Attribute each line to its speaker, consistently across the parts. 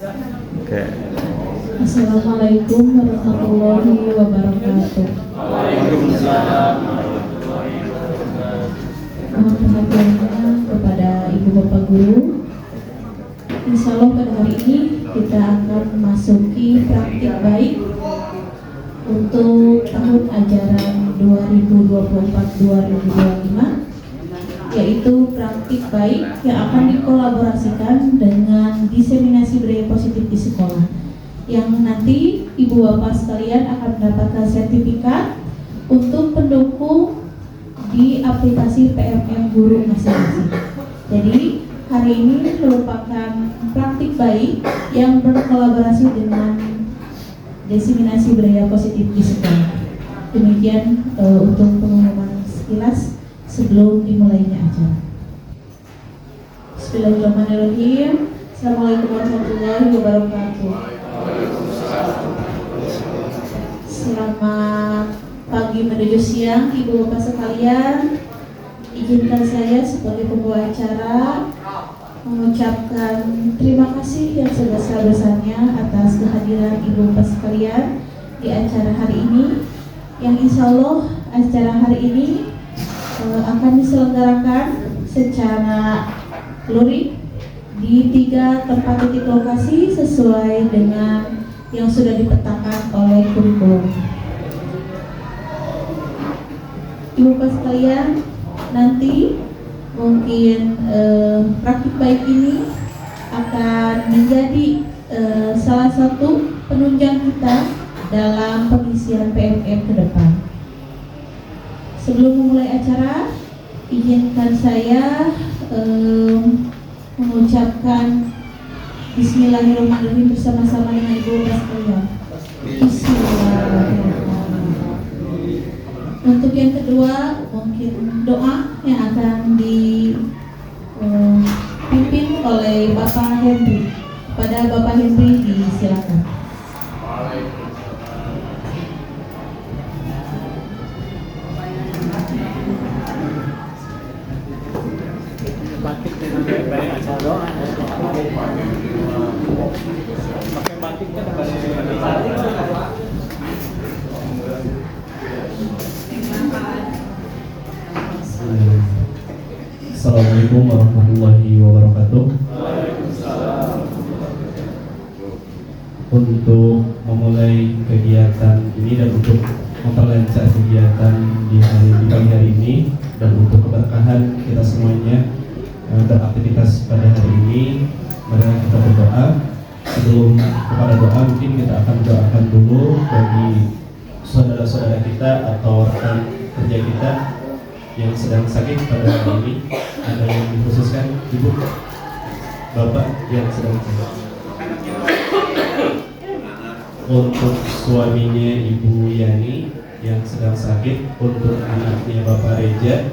Speaker 1: Oke.
Speaker 2: Assalamualaikum warahmatullahi wabarakatuh.
Speaker 1: Waalaikumsalam.
Speaker 2: Mohon perhatiannya kepada Ibu Bapak Guru. Insya Allah pada hari ini kita akan memasuki praktik baik untuk tahun ajaran 2024-2025, yaitu praktik baik yang akan dikolaborasikan dengan diseminasi budaya positif di sekolah, yang nanti Ibu Bapak sekalian akan mendapatkan sertifikat untuk pendukung di aplikasi PMM Guru masing-masing. Jadi hari ini merupakan praktik baik yang berkolaborasi dengan diseminasi budaya positif di sekolah. Demikian untuk pengumuman sekilas sebelum dimulainya acara. Bismillahirrahmanirrahim. Assalamualaikum warahmatullahi wabarakatuh. Selamat pagi menuju siang, Ibu Bapak sekalian. Izinkan saya sebagai pembawa acara mengucapkan terima kasih yang sebesar-besarnya atas kehadiran Ibu Bapak sekalian di acara hari ini, yang insya Allah acara hari ini akan diselenggarakan secara luring di 3 tempat titik lokasi sesuai dengan yang sudah dipetakan oleh kurikulum. Ibu Bapak sekalian, nanti mungkin praktik baik ini akan menjadi salah satu penunjang kita dalam pengisian PMM ke depan. Sebelum memulai acara, izinkan saya mengucapkan Bismillahirrahmanirrahim bersama-sama dengan Ibu Bapak sekalian. Bismillahirrahmanirrahim. Untuk yang kedua, mungkin doa yang akan dipimpin oleh Bapak Henry. Kepada Bapak Henry disilakan.
Speaker 3: Batik dengan baik acara doa. Pakai batik kan
Speaker 4: Assalamualaikum warahmatullahi wabarakatuh. Untuk memulai kegiatan ini dan untuk memperlancar kegiatan di pagi hari ini dan untuk keberkahan kita semuanya beraktivitas pada hari ini, mari kita berdoa. Sebelum kepada doa, mungkin kita akan doakan dulu bagi saudara-saudara kita atau rekan kerja kita yang sedang sakit pada hari ini. Ada yang dikhususkan, Ibu, Bapak yang sedang sakit. Untuk suaminya Ibu Yani yang sedang sakit, untuk anaknya Bapak Reja,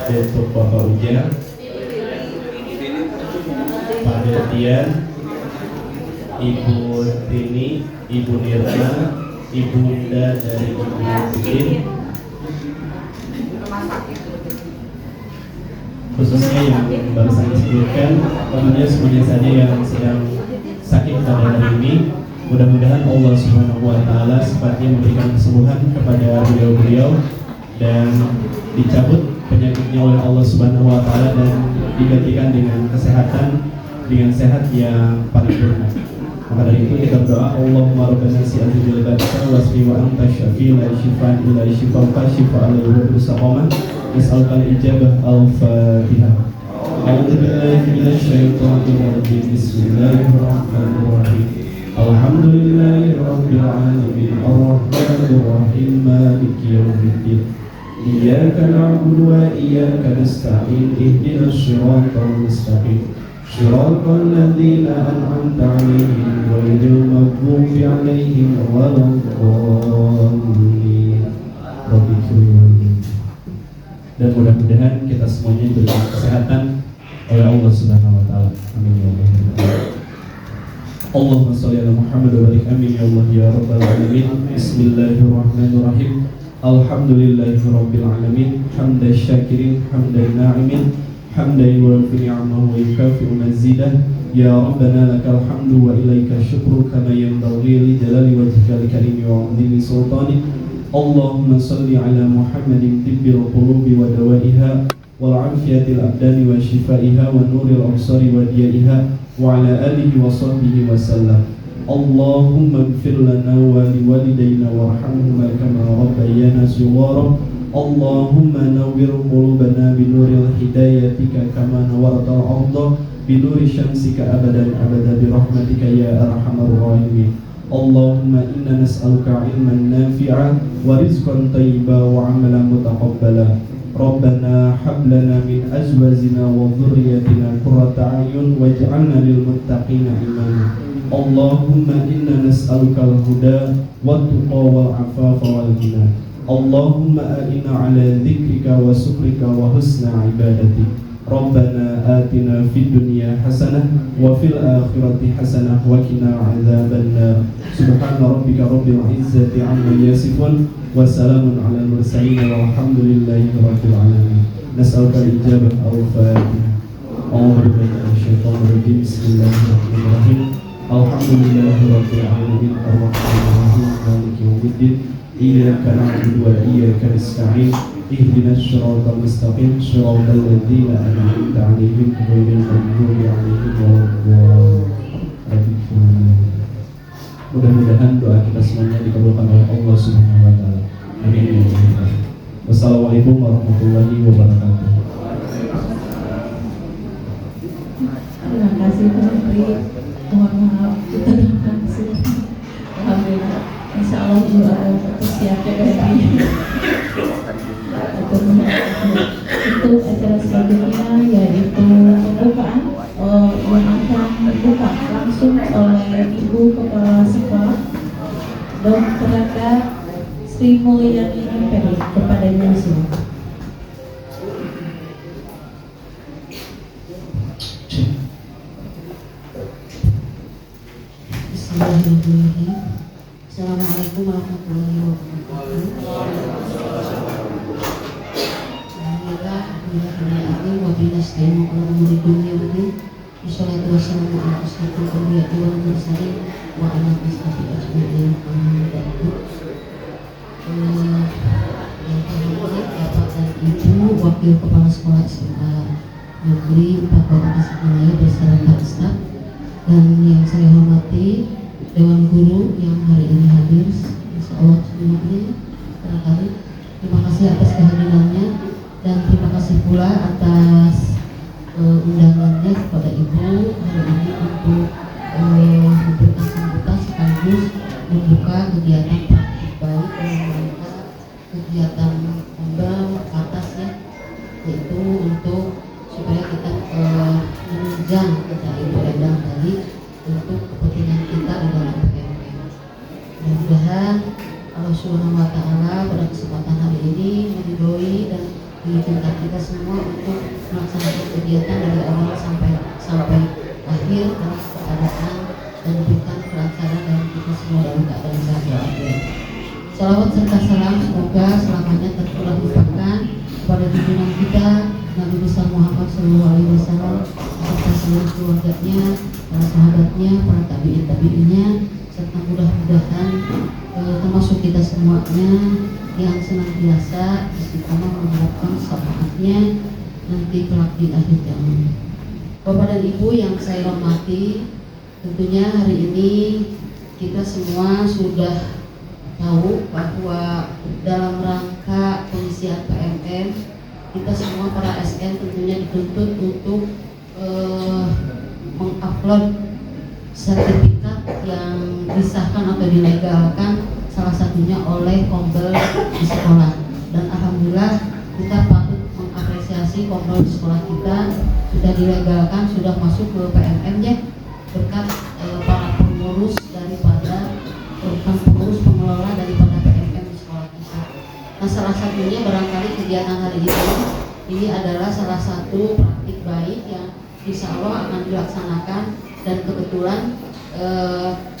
Speaker 4: untuk Bapak Ujang, Pak Detian, Ibu Tini, Ibu Nirna, Ibu Linda dari Ibu Nurdin, khususnya yang barusan disebutkan, tentunya semuanya saja yang sedang sakit pada hari ini. Mudah-mudahan Allah Subhanahu wa Ta'ala secepatnya memberikan kesembuhan kepada beliau-beliau dan dicabut penyakitnya oleh Allah Subhanahu wa Ta'ala dan digantikan dengan kesehatan, dengan sehat yang paripurna. Maka dari itu kita berdoa, Allahumma rabbana si'ati bil ba'sa wasfi wa anta syafi la shifaan illa shifauka shifaan la yurusaqama nas'aluka al-ijabah al-fatihah. A'udzu billahi minasy syaithanir rajim. Bismillahirrahmanirrahim. Alhamdulillahi rabbil alamin arrahmanir rahim maliki yaumiddin. Iyyaka na'budu wa iyyaka nasta'in ihdinas shiratal mustaqim. Shiratal ladzina an'amta 'alaihim ghairil maghdubi 'alaihim waladdallin. Dan mudah-mudahan kita semuanya diberikan kesehatan oleh Allah Subhanahu wa Ta'ala. Amin ya Allah. Allahumma shalli ala Muhammad wa barik amin ya Allah ya rabbal alamin. Bismillahirrahmanirrahim. Alhamdulillahirabbil alamin. Hamdan syakirin, hamdan na'imin, حمدا يوافي نعمه ويكافئ مزيده يا ربنا لك الحمد وإليك الشكر كما ينبغي لجلال وجهك الكريم وعظيم سلطانك اللهم صل على محمد طب القلوب ودوائها والعافية الأبدان وشفائها ونور الأبصار وديائها وعلى آله وصحبه وسلم اللهم اغفر لنا ولوالدينا وارحمهما كما ربيانا صغارا اللهم نور قلوبنا بنور هدايتك كما نورت الأرض بنور شمسك أبدا أبدا برحمتك يا أرحم الراحمين اللهم إنا نسألك علما نافعا ورزقا طيبا وعملا متقبلا ربنا هب لنا من أزواجنا وذريتنا قرة أعين واجعلنا للمتقين إماما اللهم إنا نسألك الهدى والتقى والعفاف والغنى اللهم أعنا على ذكرك وشكرك وحسن عبادتك ربنا آتنا في الدنيا حسنة وفي الآخرة حسنة وقنا عذاب النار سبحان ربك رب العزة عما يصفون وسلام على المرسلين والحمد لله رب العالمين نسألك الإجابة الفاتحة أعوذ بالله من الشيطان الرجيم بسم الله الرحمن الرحيم الحمد لله رب العالمين الرحمن الرحيم مالك يوم الدين إياك نعبد وإياك نستعين اهدنا الصراط المستقيم صراط الذين أنعمت عليهم غير المغضوب عليهم ولا الضالين. Mudah-mudahan doa kita semuanya dikabulkan oleh Allah Subhanahu wa taala. Amin. Wassalamualaikum warahmatullahi wabarakatuh.
Speaker 2: Terima kasih Menteri. Mohon maaf kita langsung. Alhamdulillah. Insya Allah juga siapkan dari itu acara selanjutnya yaitu pembukaan yang akan dibuka langsung oleh Ibu Kepala Sekolah Dr. Sri Mulyani MPD kepada Yusuf.
Speaker 5: Bismillahirrahmanirrahim. Assalamualaikum warahmatullahi wabarakatuh. Alhamdulillah wabillahi nasta'in wa ala dunya wa din. Wassalatu wassalamu ala asyrofil anbiya'i wal mursalin wa ala alihi ajma'in. Yang terhormat Bapak dan Ibu Wakil Kepala Sekolah SMA Negeri 4 Kota Tasikmalaya beserta staf, dan yang saya hormati Dewan Guru yang hari ini hadir, insya Allah semuanya barangkali terima kasih atas kehadirannya dan terima kasih pula atas undangannya kepada Ibu hari ini untuk memberikan sambutan sekaligus membuka kegiatan praktik baik dalam rangka kegiatan ombel atas ya, yaitu untuk supaya kita menunjang kata Ibu Endang tadi untuk kepentingan kita di dalam PMM. Mudah-mudahan Allah Subhanahu wa taala pada kesempatan hari ini meridhoi dan mengizinkan kita semua untuk melaksanakan kegiatan dari awal sampai akhir dalam keadaan dan diberikan kelancaran dalam kita semua dalam keadaan sehat walafiat. Salawat serta salam semoga selamanya tercurah limpahkan kepada junjungan kita Nabi besar Muhammad SAW serta seluruh keluarganya, para sahabatnya, para tabi'in-tabi'innya, serta mudah-mudahan termasuk kita semuanya yang senantiasa istiqomah mengharapkan syafaatnya nanti kelak di akhir zaman. Bapak dan Ibu yang saya hormati, tentunya hari ini kita semua sudah tahu bahwa dalam rangka pengisian PMM kita semua para SN tentunya dituntut untuk mengupload sertifikat yang disahkan atau dilegalkan, salah satunya oleh Kombel di sekolah. Dan alhamdulillah kita patut mengapresiasi Kombel di sekolah kita sudah dilegalkan, sudah masuk ke PMM ya, berkat para pengurus daripada pengelola daripada PMM di sekolah kita. Nah, salah satunya barangkali kegiatan hari ini adalah salah satu praktik baik yang insya Allah akan dilaksanakan, dan kebetulan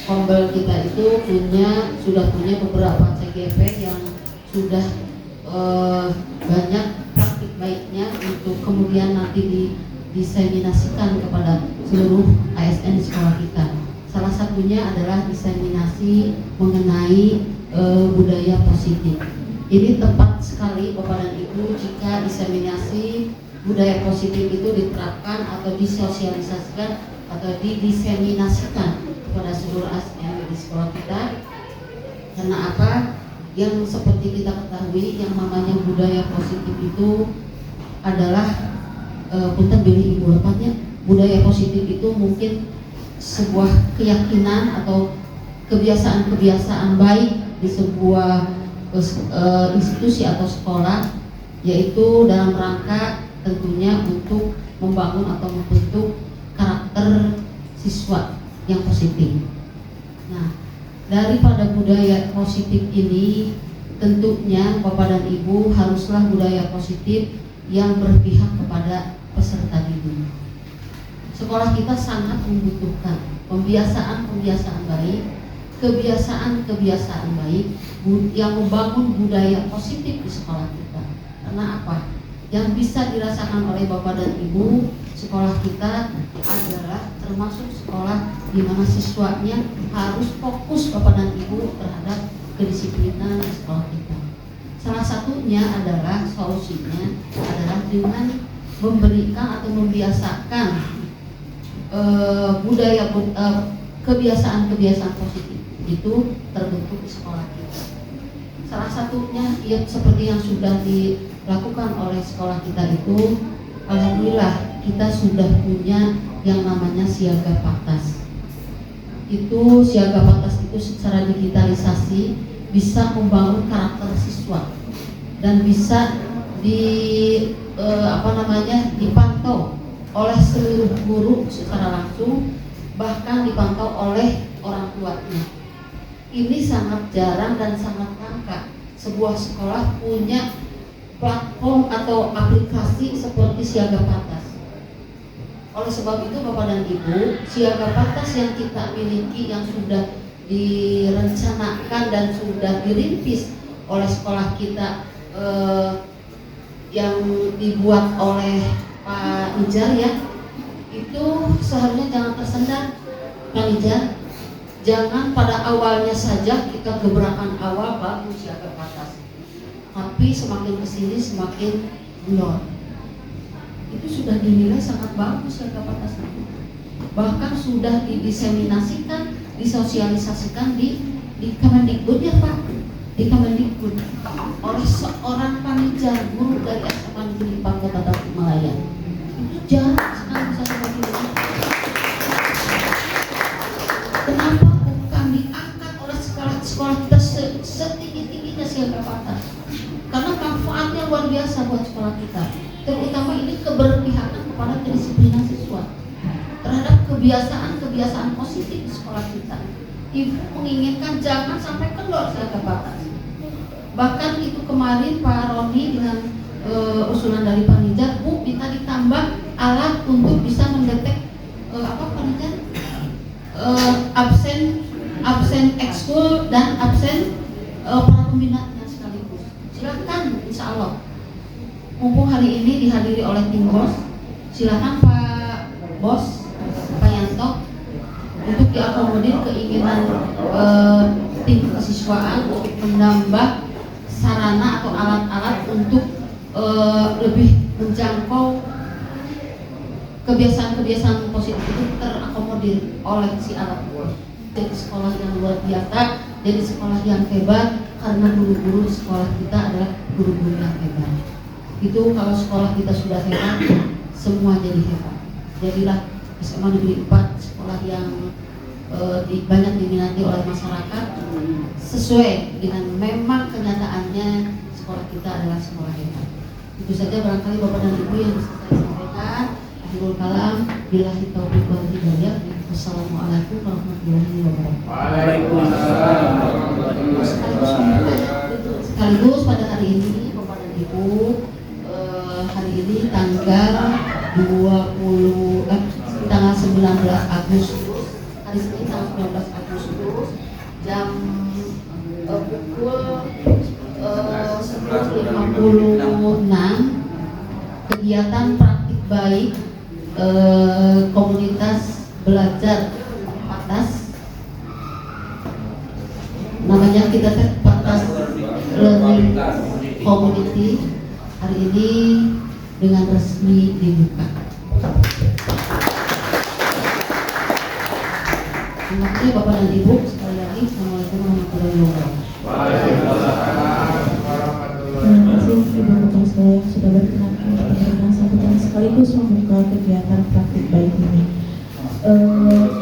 Speaker 5: Kombel kita itu sudah punya beberapa CGP yang sudah banyak praktik baiknya untuk kemudian nanti diseminasikan kepada seluruh ASN di sekolah kita. Salah satunya adalah diseminasi mengenai budaya positif. Ini tepat sekali Bapak dan Ibu jika diseminasi budaya positif itu diterapkan atau disosialisasikan atau didiseminasikan kepada seluruh ASN di sekolah kita. Karena apa? Yang seperti kita ketahui yang namanya budaya positif itu adalah punten pilih Ibu lepatnya, budaya positif itu mungkin sebuah keyakinan atau kebiasaan-kebiasaan baik di sebuah institusi atau sekolah, yaitu dalam rangka tentunya untuk membangun atau membentuk karakter siswa yang positif. Nah, daripada budaya positif ini tentunya Bapak dan Ibu haruslah budaya positif yang berpihak kepada peserta didik. Sekolah kita sangat membutuhkan pembiasaan-pembiasaan baik, kebiasaan-kebiasaan baik yang membangun budaya positif di sekolah kita. Karena apa? Yang bisa dirasakan oleh Bapak dan Ibu, sekolah kita adalah termasuk sekolah di mana siswanya harus fokus Bapak dan Ibu terhadap kedisiplinan di sekolah kita. Salah satunya adalah solusinya adalah dengan memberikan atau membiasakan kebiasaan-kebiasaan positif itu terbentuk di sekolah kita. Salah satunya ya, seperti yang sudah dilakukan oleh sekolah kita itu, alhamdulillah kita sudah punya yang namanya siaga patas. Itu siaga patas itu secara digitalisasi bisa membangun karakter siswa dan bisa dipantau oleh seluruh guru secara langsung, bahkan dipantau oleh orang tuanya. Ini sangat jarang dan sangat langka sebuah sekolah punya platform atau aplikasi seperti siaga patas. Oleh sebab itu Bapak dan Ibu, siaga patas yang kita miliki yang sudah direncanakan dan sudah dirintis oleh sekolah kita yang dibuat oleh Pak Nijar ya, itu seharusnya jangan tersendat Pak Nijar. Jangan pada awalnya saja kita gebrakan awal bagus siaga patas, tapi semakin kesini semakin blur. Itu sudah dinilai sangat bagus siaga patas, bahkan sudah didiseminasikan, disosialisasikan di Kemendikbud ya Pak, di Kemendikbud oleh seorang panitia guru dari SMA Negeri 4 Kota Tasikmalaya. Itu jarang sekali bisa seperti ini. Kenapa bukan diangkat oleh sekolah kita setinggi-tingginya siaga patas? Karena manfaatnya luar biasa buat sekolah kita. Terutama ini keberpihakan kepada kedisiplinan siswa terhadap kebiasaan-kebiasaan positif di sekolah kita. Ibu menginginkan jangan sampai kendor siaga patas. Bahkan itu kemarin Pak Roni dengan usulan dari panitia, Bu minta ditambah alat untuk bisa mendetek absen ekskul dan absen para pembinanya sekaligus. Silakan, insya Allah. Mumpung hari ini dihadiri oleh tim bos, silakan Pak Bos, Pak Yanto, untuk diakomodir keinginan tim kesiswaan untuk menambah sarana atau alat-alat untuk lebih menjangkau kebiasaan-kebiasaan positif itu terakomodir oleh si alat. Jadi sekolah yang luar biasa, jadi sekolah yang hebat karena guru-guru di sekolah kita adalah guru-guru yang hebat. Itu kalau sekolah kita sudah hebat, semua jadi hebat. Jadilah SMA Negeri 4 sekolah yang banyak diminati oleh masyarakat sesuai dengan memang kenyataannya sekolah kita adalah sekolah hebat. Itu saja barangkali Bapak dan Ibu yang bisa saya sampaikan. Akhirul kalam, billahi taufiq wal hidayah. Wassalamualaikum warahmatullahi wabarakatuh.
Speaker 1: Waalaikumsalam.
Speaker 5: Sekaligus pada hari ini Bapak dan Ibu, hari ini tanggal 19 Agustus, hari Senin tanggal 19 Agustus jam pukul 11.56 kegiatan praktik baik komunitas belajar Patas, namanya kita Patas Learning Community, hari ini dengan resmi dibuka. Terima kasih Bapak dan Ibu, sekali lagi Assalamualaikum warahmatullahi wabarakatuh.
Speaker 2: Terima kasih Ibu Bapak sekalian yang sudah berkenan untuk memberikan sambutan sekaligus membuka kegiatan praktik baik ini.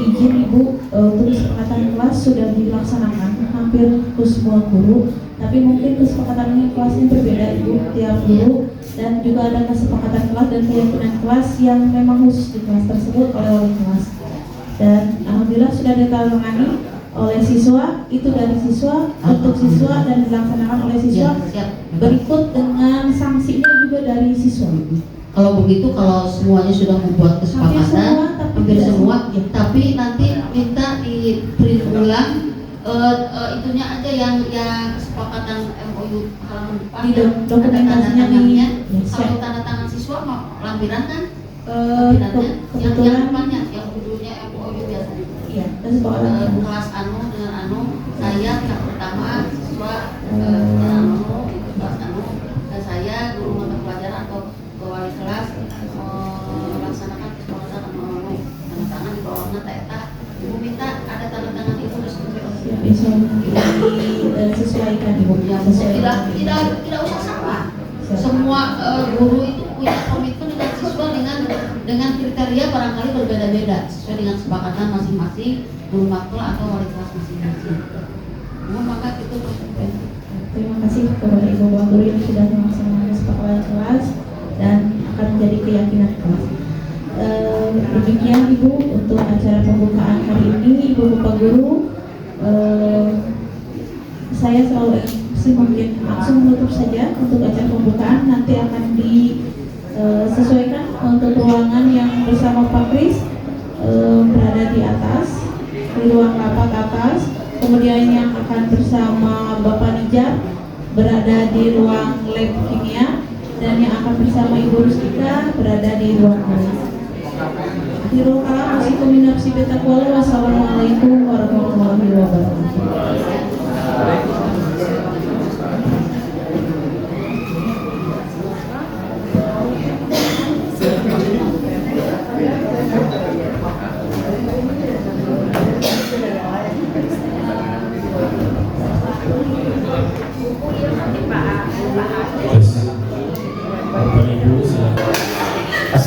Speaker 2: Izin Ibu, untuk kesepakatan kelas sudah dilaksanakan hampir ke semua guru, tapi mungkin kesepakatan ini kelasnya berbeda Ibu tiap guru, dan juga ada kesepakatan kelas dan keyakinan kelas yang memang khusus di kelas tersebut oleh wali kelas. Dan alhamdulillah sudah ditandatangani oleh siswa, itu dari siswa untuk siswa dan dilaksanakan oleh siswa. Berikut dengan sanksinya juga dari siswa.
Speaker 5: Kalau begitu, kalau semuanya sudah membuat kesepakatan, hampir semua, tapi nanti minta di print ulang itunya aja yang kesepakatan MOU halaman depan,
Speaker 2: di dokumentasinya
Speaker 5: tangannya.
Speaker 2: Yes,
Speaker 5: kalau tanda tangan siswa mau lampiran kan? Yang depannya, yang judulnya MOU biasanya.
Speaker 2: Iya, kesepakatan
Speaker 5: kelas anu dengan anu, saya pihak pertama, siswa dengan anu, kelas anu, dan saya guru mata pelajaran atau wali kelas melaksanakan kesepakatan anu tanda tangan di bawahnya eta. Ibu minta ada tanda tangan ibu di situ.
Speaker 2: bisa disesuaikan Ibu.
Speaker 5: Ya, tidak usah sama. Semua guru itu punya komitmen dengan siswa dengan kriteria barangkali berbeda-beda sesuai dengan kesepakatan masing-masing guru makul atau wali kelas masing-masing. Maka itu
Speaker 2: Terima kasih kepada Ibu Bapak Guru yang sudah melaksanakan kesepakatan kelas dan akan menjadi keyakinan kelas. Demikian Ibu untuk acara pembukaan hari ini, Ibu Bapak Guru. Saya selalu mungkin langsung menutup saja untuk acara pembukaan. Nanti akan disesuaikan untuk ruangan yang bersama Pak Kris berada di atas, di ruang rapat atas. Kemudian yang akan bersama Bapak Nijar berada di ruang lab kimia, dan yang akan bersama Ibu Rustika berada di ruang kelas. Akhirul kalam, wassalamualaikum warahmatullahi wabarakatuh.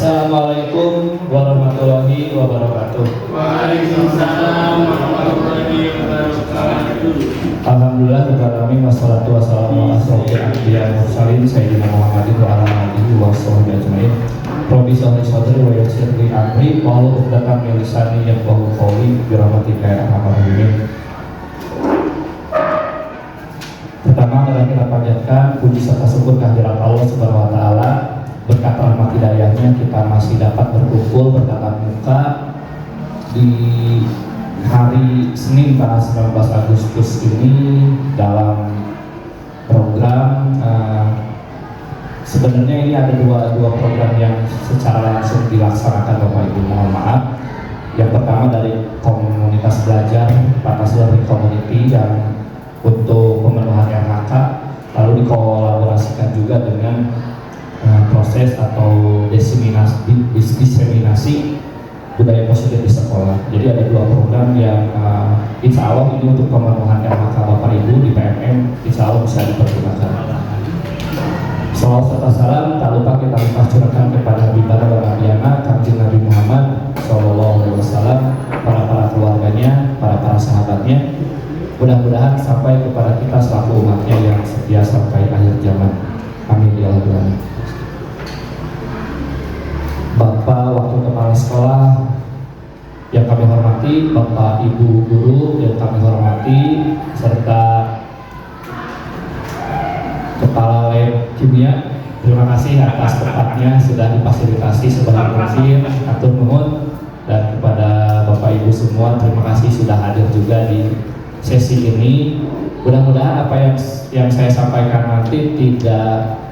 Speaker 6: Assalamualaikum warahmatullahi wabarakatuh.
Speaker 1: Waalaikumsalam warahmatullahi wabarakatuh.
Speaker 6: Alhamdulillah alamin wassalatu wassalamu ala asyrofil anbiya'i wal mursalin sayyidina Muhammadin wa ala alihi wa sahbihi ajmain. Rabbi shrah li sadri wa yassir li amri wahlul 'uqdatam min lisani yafqahu qawli bi rahmatika ya arhamar rahimin. Pertama, adalah kita panjatkan puji serta syukur kehadirat Allah Subhanahu wa taala. Berkat rahmat hidayahnya kita masih dapat berkumpul bertatap muka di hari Senin tanggal 19 Agustus ini dalam program sebenarnya ini ada dua program yang secara langsung dilaksanakan Bapak Ibu, mohon maaf. Yang pertama dari komunitas belajar Patas Learning Community yang untuk pemenuhan RHK, lalu dikolaborasikan juga dengan proses atau diseminasi budaya positif di sekolah. Jadi ada dua program yang insya Allah ini untuk pemenuhan RHK Bapak Ibu di PMM insya Allah bisa dipergunakan. Salawat serta salam tak lupa kita curahkan kepada Habibana wa Nabiana Kanjeng Nabi Muhammad SAW, para keluarganya, para sahabatnya. Mudah-mudahan sampai kepada kita selaku umatnya yang setia sampai akhir zaman. Amin ya rabbal alamin. Bapak Wakil Kepala Sekolah yang kami hormati, Bapak Ibu Guru yang kami hormati, serta Kepala Lab Kimia, terima kasih atas tempatnya sudah difasilitasi sebagai mungkin, atur nuhun. Dan kepada Bapak Ibu semua, terima kasih sudah hadir juga di sesi ini. Mudah-mudahan apa yang saya sampaikan nanti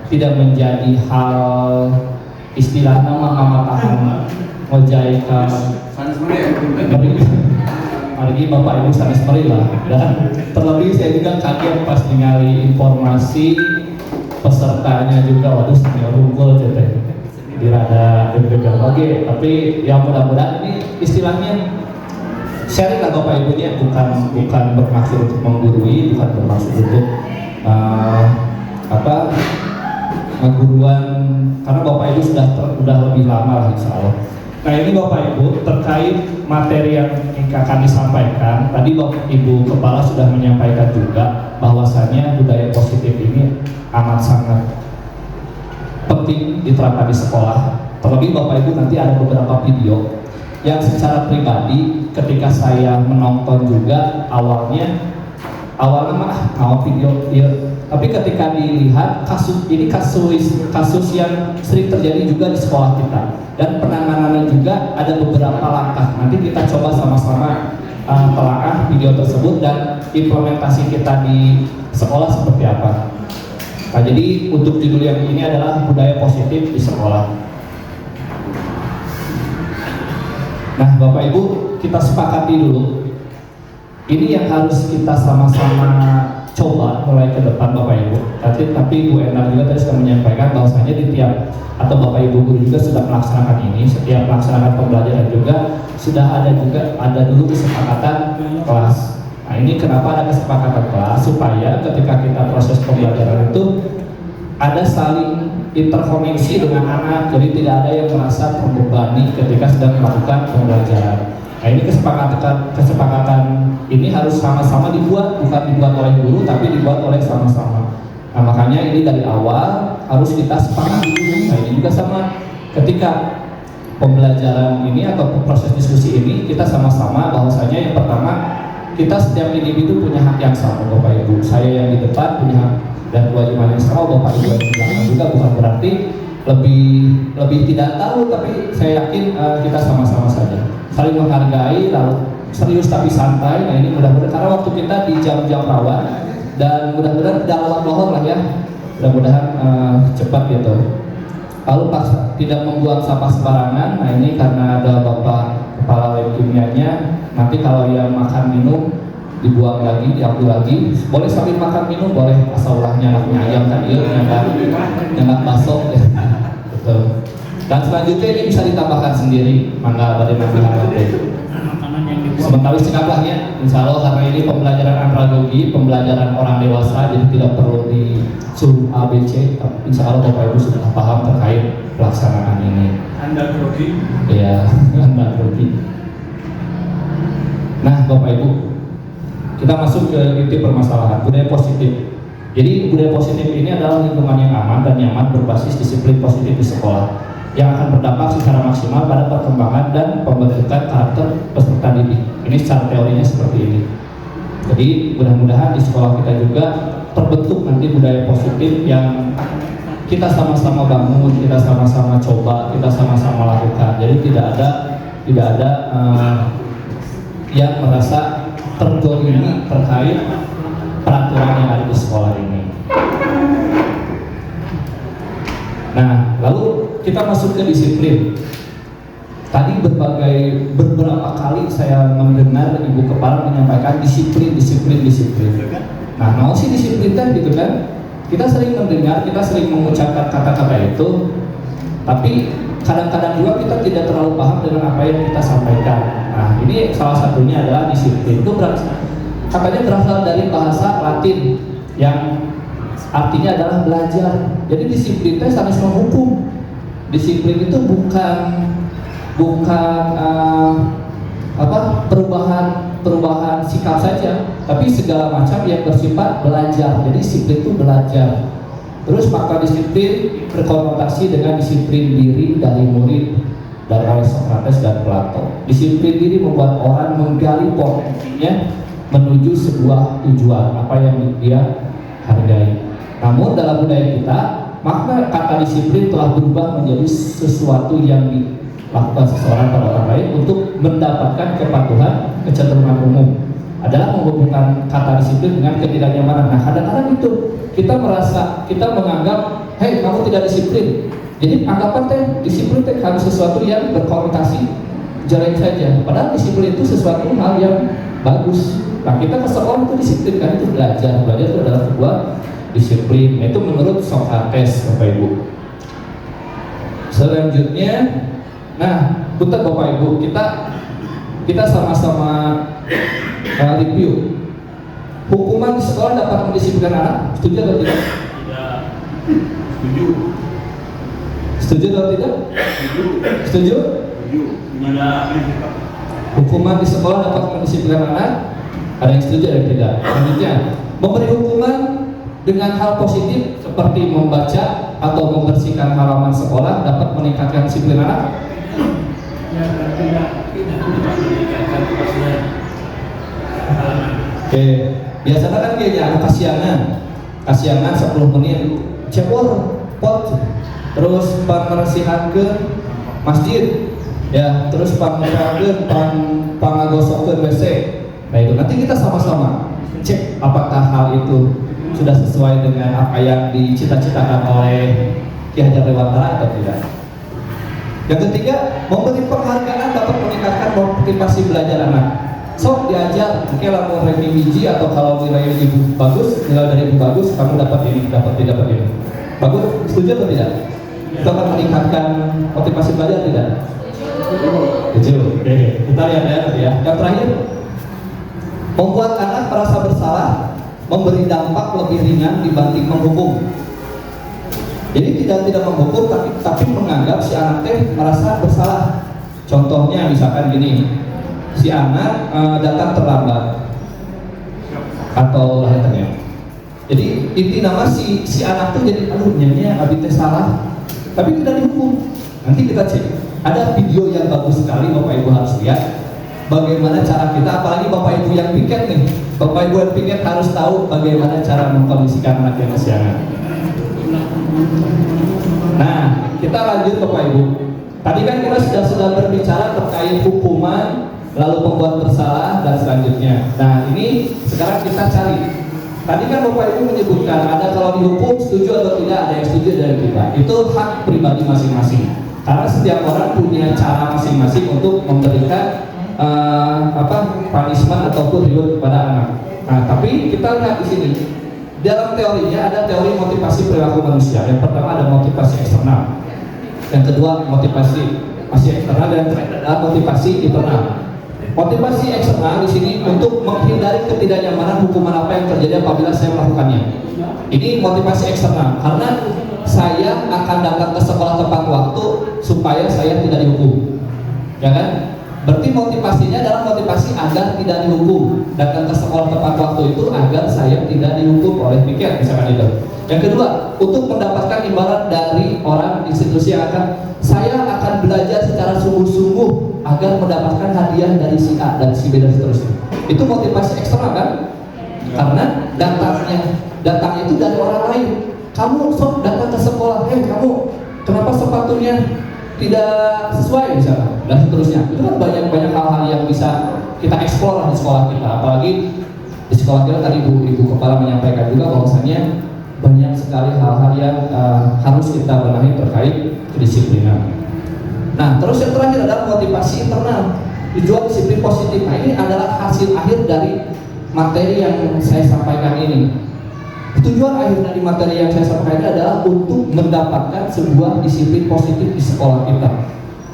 Speaker 6: tidak menjadi hal istilahnya mamatahan ngojai ka meri. Mari Bapak Ibu sanes meri lah. Dan terlebih saya juga kaget pas ningali informasi pesertanya juga, waduh senior unggul gitu. Dirada deg-degan oke, tapi ya mudah-mudahan ini istilahnya sharing lah Bapak Ibunya, bukan bermaksud untuk menggurui, bukan bermaksud untuk ngeguruan, karena Bapak Ibu sudah lebih lama lah insya Allah. Nah ini Bapak Ibu terkait materi yang akan disampaikan, tadi Bapak Ibu Kepala sudah menyampaikan juga bahwasannya budaya positif ini amat sangat penting diterapkan di sekolah. Terlebih Bapak Ibu nanti ada beberapa video yang secara pribadi ketika saya menonton juga awalnya video ya, tapi ketika dilihat kasus yang sering terjadi juga di sekolah kita dan penanganannya juga ada beberapa langkah. Nanti kita coba sama-sama telaah video tersebut dan implementasi kita di sekolah seperti apa. Nah, jadi untuk judul yang ini adalah budaya positif di sekolah. Nah, Bapak Ibu, kita sepakati dulu. Ini yang harus kita sama-sama coba mulai ke depan Bapak Ibu. Tapi Bu Endang juga tadi sudah menyampaikan bahwasanya di tiap atau Bapak Ibu guru juga sudah melaksanakan ini. Setiap melaksanakan pembelajaran juga sudah ada dulu kesepakatan kelas. Nah, ini kenapa ada kesepakatan kelas? Supaya ketika kita proses pembelajaran itu ada saling interkoneksi dengan anak, jadi tidak ada yang merasa terbebani ketika sedang melakukan pembelajaran. Nah, ini kesepakatan ini harus sama-sama dibuat, bukan dibuat oleh guru, tapi dibuat oleh sama-sama. Nah, makanya ini dari awal harus kita sepakati dulu. Nah, ini juga sama ketika pembelajaran ini atau proses diskusi ini kita sama-sama bahwasanya yang pertama kita setiap individu punya hak yang sama Bapak Ibu. Saya yang di depan punya hak dan kewajiban yang sama, Bapak Ibu yang di belakang juga, bukan berarti lebih tidak tahu, tapi saya yakin kita sama-sama saja saling menghargai, lalu serius tapi santai. Nah, ini mudah-mudahan karena waktu kita di jam-jam rawan dan mudah-mudahan tidak lewat lohor lah ya, mudah-mudahan cepat gitu. Lalu tidak membuang sampah sembarangan. Nah, ini karena ada Bapak Kepala Lab Kimianya, nanti kalau yang makan minum dibuang lagi, diambil lagi. Boleh sambil makan minum, boleh asal ulahnya anaknya ayam kan ya, nyandak bakso. Betul. Dan selanjutnya ini bisa ditambahkan sendiri, mangga badai ngambil
Speaker 3: makanan yang dibuang.
Speaker 6: sementara sikapnya, insya Allah karena ini pembelajaran andragogi, pembelajaran orang dewasa, jadi tidak perlu disuruh ABC. Insya Allah Bapak Ibu sudah paham terkait pelaksanaan ini.
Speaker 1: Anda grogi?
Speaker 6: Iya, Anda grogi. Nah, Bapak Ibu, kita masuk ke inti permasalahan budaya positif. Jadi budaya positif ini adalah lingkungan yang aman dan nyaman berbasis disiplin positif di sekolah yang akan berdampak secara maksimal pada perkembangan dan pembentukan karakter peserta didik. Ini secara teorinya seperti ini. Jadi mudah-mudahan di sekolah kita juga terbentuk nanti budaya positif yang kita sama-sama bangun, kita sama-sama coba, kita sama-sama lakukan. Jadi tidak ada yang merasa tergolimi terkait peraturan yang ada di sekolah ini. Nah, lalu kita masuk ke disiplin. Tadi beberapa kali saya mendengar Ibu Kepala menyampaikan disiplin. Nah, mau sih disiplin kan gitu kan? Kita sering mendengar, kita sering mengucapkan kata-kata itu, tapi kadang-kadang juga kita tidak terlalu paham dengan apa yang kita sampaikan. Nah, ini salah satunya adalah disiplin. Itu katanya berasal dari bahasa Latin yang artinya adalah belajar. Jadi disiplin itu sanes menghukum. Disiplin itu bukan perubahan sikap saja, tapi segala macam yang bersifat belajar. Jadi disiplin itu belajar. Terus maka disiplin berkonotasi dengan disiplin diri dari murid dari Aristoteles dan Plato. Disiplin diri membuat orang menggali potensinya menuju sebuah tujuan apa yang dia hargai. Namun dalam budaya kita, makna kata disiplin telah berubah menjadi sesuatu yang dilakukan seseorang pada orang lain untuk mendapatkan kepatuhan, kecenderungan umum. Adalah menghubungkan kata disiplin dengan ketidaknyamanan. Nah, kadang-kadang itu kita menganggap, hei kamu tidak disiplin. Jadi anggapan harus sesuatu yang berkonotasi jelek saja. Padahal disiplin itu sesuatu hal yang bagus. Nah, kita ke sekolah itu disiplin kan, itu belajar itu adalah sebuah disiplin. Itu menurut Sokrates, Bapak Ibu. Selanjutnya, nah, punten Bapak Ibu, kita sama-sama review. Hukuman di sekolah dapat mendisiplinkan anak, setuju atau tidak?
Speaker 1: Tidak. Setuju.
Speaker 6: Setuju atau tidak?
Speaker 1: Setuju.
Speaker 6: Setuju?
Speaker 1: Setuju. Tidak.
Speaker 6: Hukuman di sekolah dapat mendisiplinkan anak. Ada yang setuju, ada yang tidak. Selanjutnya, memberi hukuman dengan hal positif seperti membaca atau membersihkan halaman sekolah dapat meningkatkan disiplin anak.
Speaker 1: Tidak meningkatkan kasihan.
Speaker 6: Oke, biasanya kan kayaknya ada kasianan 10 menit cepor pot, terus pembersihan ke masjid, ya, terus pangagosok WC. Nah itu nanti kita sama-sama cek apakah hal itu sudah sesuai dengan apa yang dicita-citakan oleh Ki Hajar Dewantara atau tidak. Yang ketiga, memberi penghargaan dapat meningkatkan motivasi belajar anak. Sok diajar, mungkin lah mau ranking biji atau kalau nilai ibu bagus, nilai dari ibu bagus, kamu dapat ini, dapat ini. Bagus, setuju atau tidak? Itu akan meningkatkan motivasi belajar tidak? Setuju. Oke, kita lihat ya nanti ya. Yang terakhir, membuat anak merasa bersalah, memberi dampak lebih ringan dibanding menghukum. Jadi tidak menghukum, tapi menganggap si anak teh merasa bersalah. Contohnya misalkan gini. Si anak datang terlambat atau lahirnya. Jadi inti nama si anak tuh jadi aduh nyanyinya abi teh salah, tapi tidak dihukum. Nanti kita cek. Ada video yang bagus sekali Bapak Ibu harus lihat. Bagaimana cara kita, apalagi Bapak Ibu yang piket nih. Bapak Ibu yang piket harus tahu bagaimana cara mengkondisikan anak yang kesiangan. Nah, kita lanjut Bapak Ibu. Tadi kan kita sudah berbicara terkait hukuman, lalu pembuat bersalah dan selanjutnya. Nah ini sekarang kita cari. Tadi kan Bapak Ibu menyebutkan ada kalau dihukum setuju atau tidak, ada yang setuju dan tidak. Itu hak pribadi masing-masing. Karena setiap orang punya cara masing-masing untuk memberikan punishment ataupun reward kepada anak. Nah tapi kita lihat di sini. Dalam teorinya ada teori motivasi perilaku manusia. Yang pertama ada motivasi eksternal. Yang kedua motivasi eksternal dan yang terakhir adalah motivasi internal. Motivasi eksternal di sini untuk menghindari ketidaknyamanan hukuman apa yang terjadi apabila saya melakukannya. Ini motivasi eksternal karena saya akan datang ke sekolah tepat waktu supaya saya tidak dihukum, ya kan? Berarti motivasinya adalah motivasi agar tidak dihukum. Datang ke sekolah tepat waktu itu agar saya tidak dihukum oleh piket, misalkan itu. Yang kedua, untuk mendapatkan imbalan dari orang institusi yang saya akan belajar secara sungguh-sungguh agar mendapatkan hadiah dari si A dan si B dan seterusnya. Itu motivasi eksternal kan? Karena datangnya itu dari orang lain. Kamu sok datang ke sekolah, kamu kenapa sepatunya tidak sesuai misalnya dan seterusnya. Itu kan banyak hal-hal yang bisa kita eksplor di sekolah kita. Apalagi di sekolah kita tadi ibu kepala menyampaikan juga bahwasanya banyak sekali hal-hal yang harus kita benahi terkait kedisiplinan. Nah, terus yang terakhir adalah motivasi internal, tujuan disiplin positif. Nah, ini adalah hasil akhir dari materi yang saya sampaikan ini. Tujuan akhir dari materi yang saya sampaikan ini adalah untuk mendapatkan sebuah disiplin positif di sekolah kita.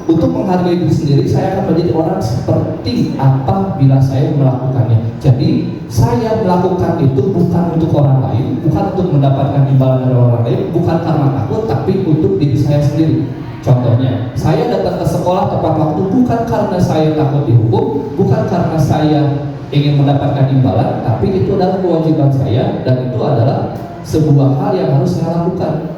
Speaker 6: Untuk menghargai diri sendiri, saya akan menjadi orang seperti apa bila saya melakukannya. Jadi, saya melakukan itu bukan untuk orang lain, bukan untuk mendapatkan imbalan dari orang lain, bukan karena takut, tapi untuk diri saya sendiri. Contohnya, saya datang ke sekolah tepat waktu bukan karena saya takut dihukum, bukan karena saya ingin mendapatkan imbalan, tapi itu adalah kewajiban saya dan itu adalah sebuah hal yang harus saya lakukan.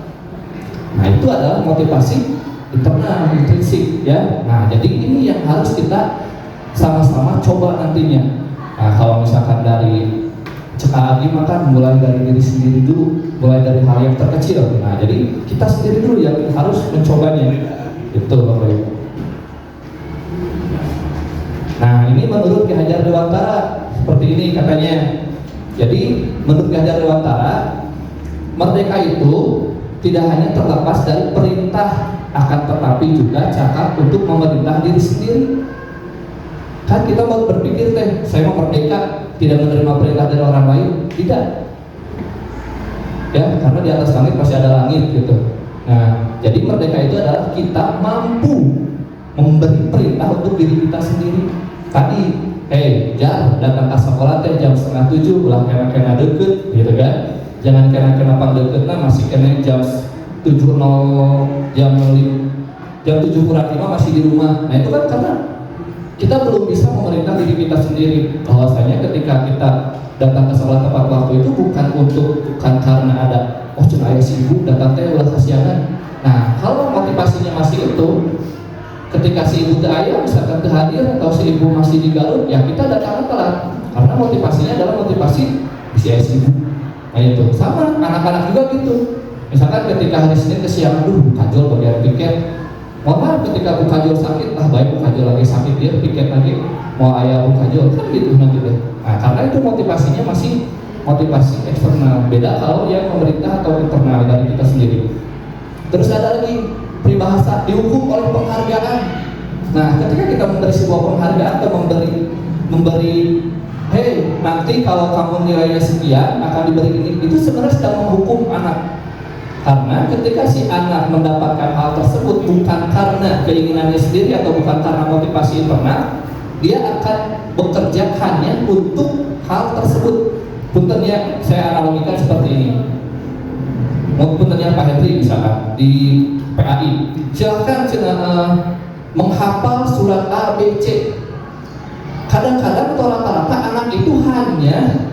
Speaker 6: Nah, itu adalah motivasi internal, intrinsik, ya. Nah, jadi ini yang harus kita sama-sama coba nantinya. Nah, kalau misalkan dari cekal lagi, maka mulai dari diri sendiri dulu, mulai dari hal yang terkecil. Nah, jadi kita sendiri dulu yang harus mencobanya. Itu Bapak Ibu. Nah, ini menurut Ki Hajar Dewantara seperti ini katanya. Jadi menurut Ki Hajar Dewantara, merdeka itu tidak hanya terlepas dari perintah akan tetapi juga cakap untuk memerintah diri sendiri. Kan kita mau berpikir teh, saya mau merdeka, tidak menerima perintah dari orang lain, tidak. Ya, karena di atas langit masih ada langit gitu. Nah, jadi merdeka itu adalah kita mampu memberi perintah untuk diri kita sendiri. Tadi, Jar, datang ke sekolah teh jam 6:30, ulah kena deket, gitu kan? Jangan kena pang deket, nah masih kena jam 7.00, jam 7:45 masih di rumah. Nah itu kan karena kita belum bisa memerintah diri kita sendiri. Bahwasanya ketika kita datang ke sekolah tepat waktu itu bukan karena ada cenah aya sibuk datang teh ulah kasiangan. Nah kalau motivasinya masih itu, ketika si ibu teh aya misalkan teu hadir atau si ibu masih di Garut, ya kita datang telat karena motivasinya adalah motivasi si aya sibuk. Nah itu sama anak-anak juga gitu. Misalkan ketika hari Senin kesiangan, kajol bagian tiket. Mama ketika Bukajol sakit, baik Bukajol lagi sakit dia piket lagi mau ayah Bukajol kan gitu nanti deh. Nah karena itu motivasinya masih motivasi eksternal, beda kalau yang pemerintah atau internal dari kita sendiri. Terus ada lagi peribahasa dihukum oleh penghargaan. Nah ketika kita memberi sebuah penghargaan atau memberi nanti kalau kamu nilainya sekian akan diberi ini, itu sebenarnya sedang menghukum anak. Karena ketika si anak mendapatkan hal tersebut bukan karena keinginannya sendiri atau bukan karena motivasi internal, dia akan bekerja hanya untuk hal tersebut. Puntennya saya analogikan seperti ini. Puntennya Pak Hendri misalkan di PAI, silahkan menghafal surat A, B, C. Kadang-kadang atau rata-rata anak itu hanya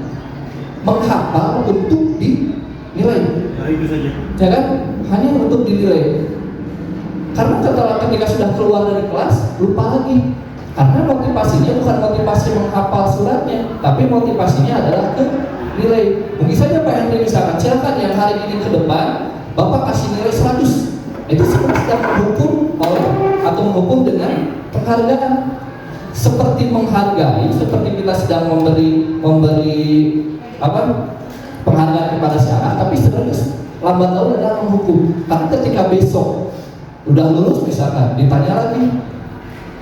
Speaker 6: menghafal untuk dinilai.
Speaker 1: Itu saja.
Speaker 6: Ya kan? Hanya untuk dinilai. Karena ketika sudah keluar dari kelas lupa lagi. Karena motivasinya bukan motivasi menghafal suratnya, tapi motivasinya adalah ke nilai. Mungkin saja Pak Henry misalkan, silakan yang hari ini ke depan Bapak kasih nilai 100. Itu sebenarnya sedang menghukum atau menghukum dengan penghargaan. Seperti menghargai, seperti kita sedang memberi penghargaan kepada si anak, tapi sebenarnya lambat laun adalah menghukum. Karena ketika besok udah lulus misalkan ditanya lagi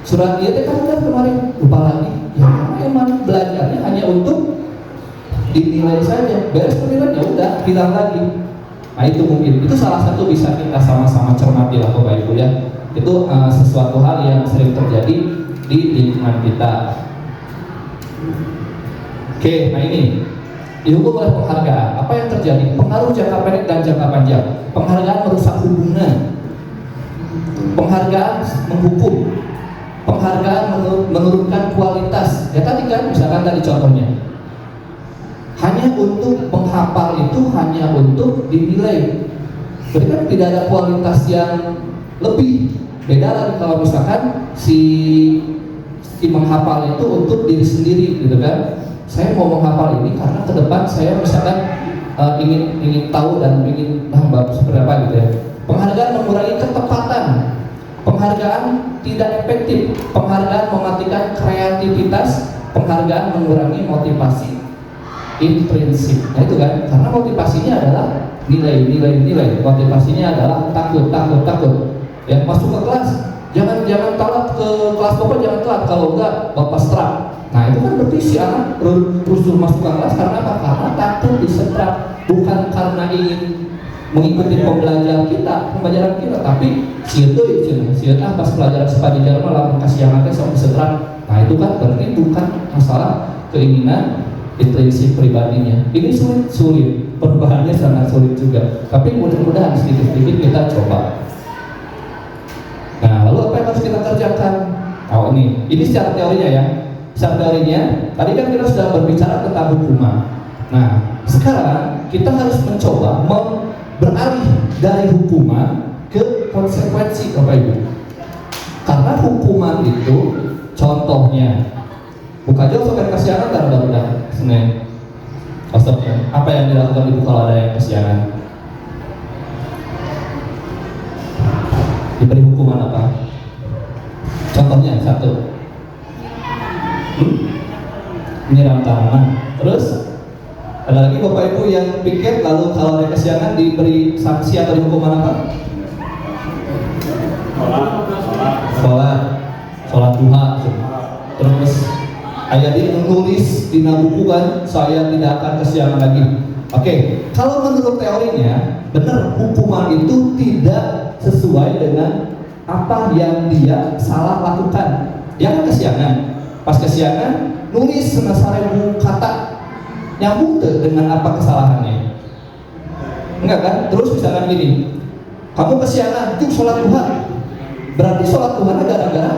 Speaker 6: surat dia kan udah kemarin lupa lagi, ya memang belajarnya hanya untuk dinilai saja, beres penilaian ya udah hilang lagi. Nah itu mungkin itu salah satu bisa kita sama-sama cermati lah Bapak Ibu ya. Itu sesuatu hal yang sering terjadi di lingkungan kita. Oke, nah ini dihukum oleh penghargaan. Apa yang terjadi? Pengaruh jangka pendek dan jangka panjang. Penghargaan merusak hubungan. Penghargaan menghukum. Penghargaan menurunkan kualitas. Ya tadi kan, misalkan tadi contohnya. Hanya untuk menghafal itu hanya untuk dinilai. Berarti kan tidak ada kualitas yang lebih. Beda lagi kalau misalkan si menghafal itu untuk diri sendiri, gitu kan? Saya mau menghafal ini karena ke depan saya misalkan ingin tahu dan ingin seperti apa gitu ya. Penghargaan mengurangi ketepatan, penghargaan tidak efektif, penghargaan mematikan kreativitas, penghargaan mengurangi motivasi intrinsik. Nah itu kan, karena motivasinya adalah nilai, motivasinya adalah takut. Ya masuk ke kelas, jangan telat ke kelas Bapak, jangan telat, kalau enggak Bapak setrap. Nah itu kan berarti si anak rusuh masuk ke kelas karena apa? Karena takut disetrap, bukan karena ingin mengikuti pembelajaran kita, tapi sieu pas pelajaran sepanjang malam kasih yang nanti sama disetrap. Nah itu kan berarti bukan masalah keinginan intrinsik pribadinya. Ini sulit, perubahannya sangat sulit juga. Tapi mudah-mudahan sedikit-sedikit kita coba. Nah lalu apa yang harus kita kerjakan? Oh ini secara teorinya ya. Secara teorinya, tadi kan kita sudah berbicara tentang hukuman. Nah, sekarang kita harus mencoba beralih dari hukuman ke konsekuensi, Bapak Ibu. Karena hukuman itu, contohnya, Bukajol sampai kesiangan baru Senin. Maksudnya, apa yang dilakukan Ibu kalau ada yang kesiangan? Diberi hukuman apa? Contohnya satu. Menyiram tanaman. Terus ada lagi Bapak Ibu yang piket lalu kalau ada kesiangan diberi sanksi atau hukuman apa?
Speaker 7: sholat duha. Terus ayat ini menulis di buku kan, saya tidak akan kesiangan lagi. Oke, kalau menurut teorinya benar, hukuman itu tidak sesuai dengan apa yang dia salah lakukan. Dia kan kesiangan, pas kesiangan nulis 1000 kata, nyambung tuh dengan apa kesalahannya? Enggak kan? Terus misalkan gini, kamu kesiangan, itu sholat duha, berarti sholat duha gara-gara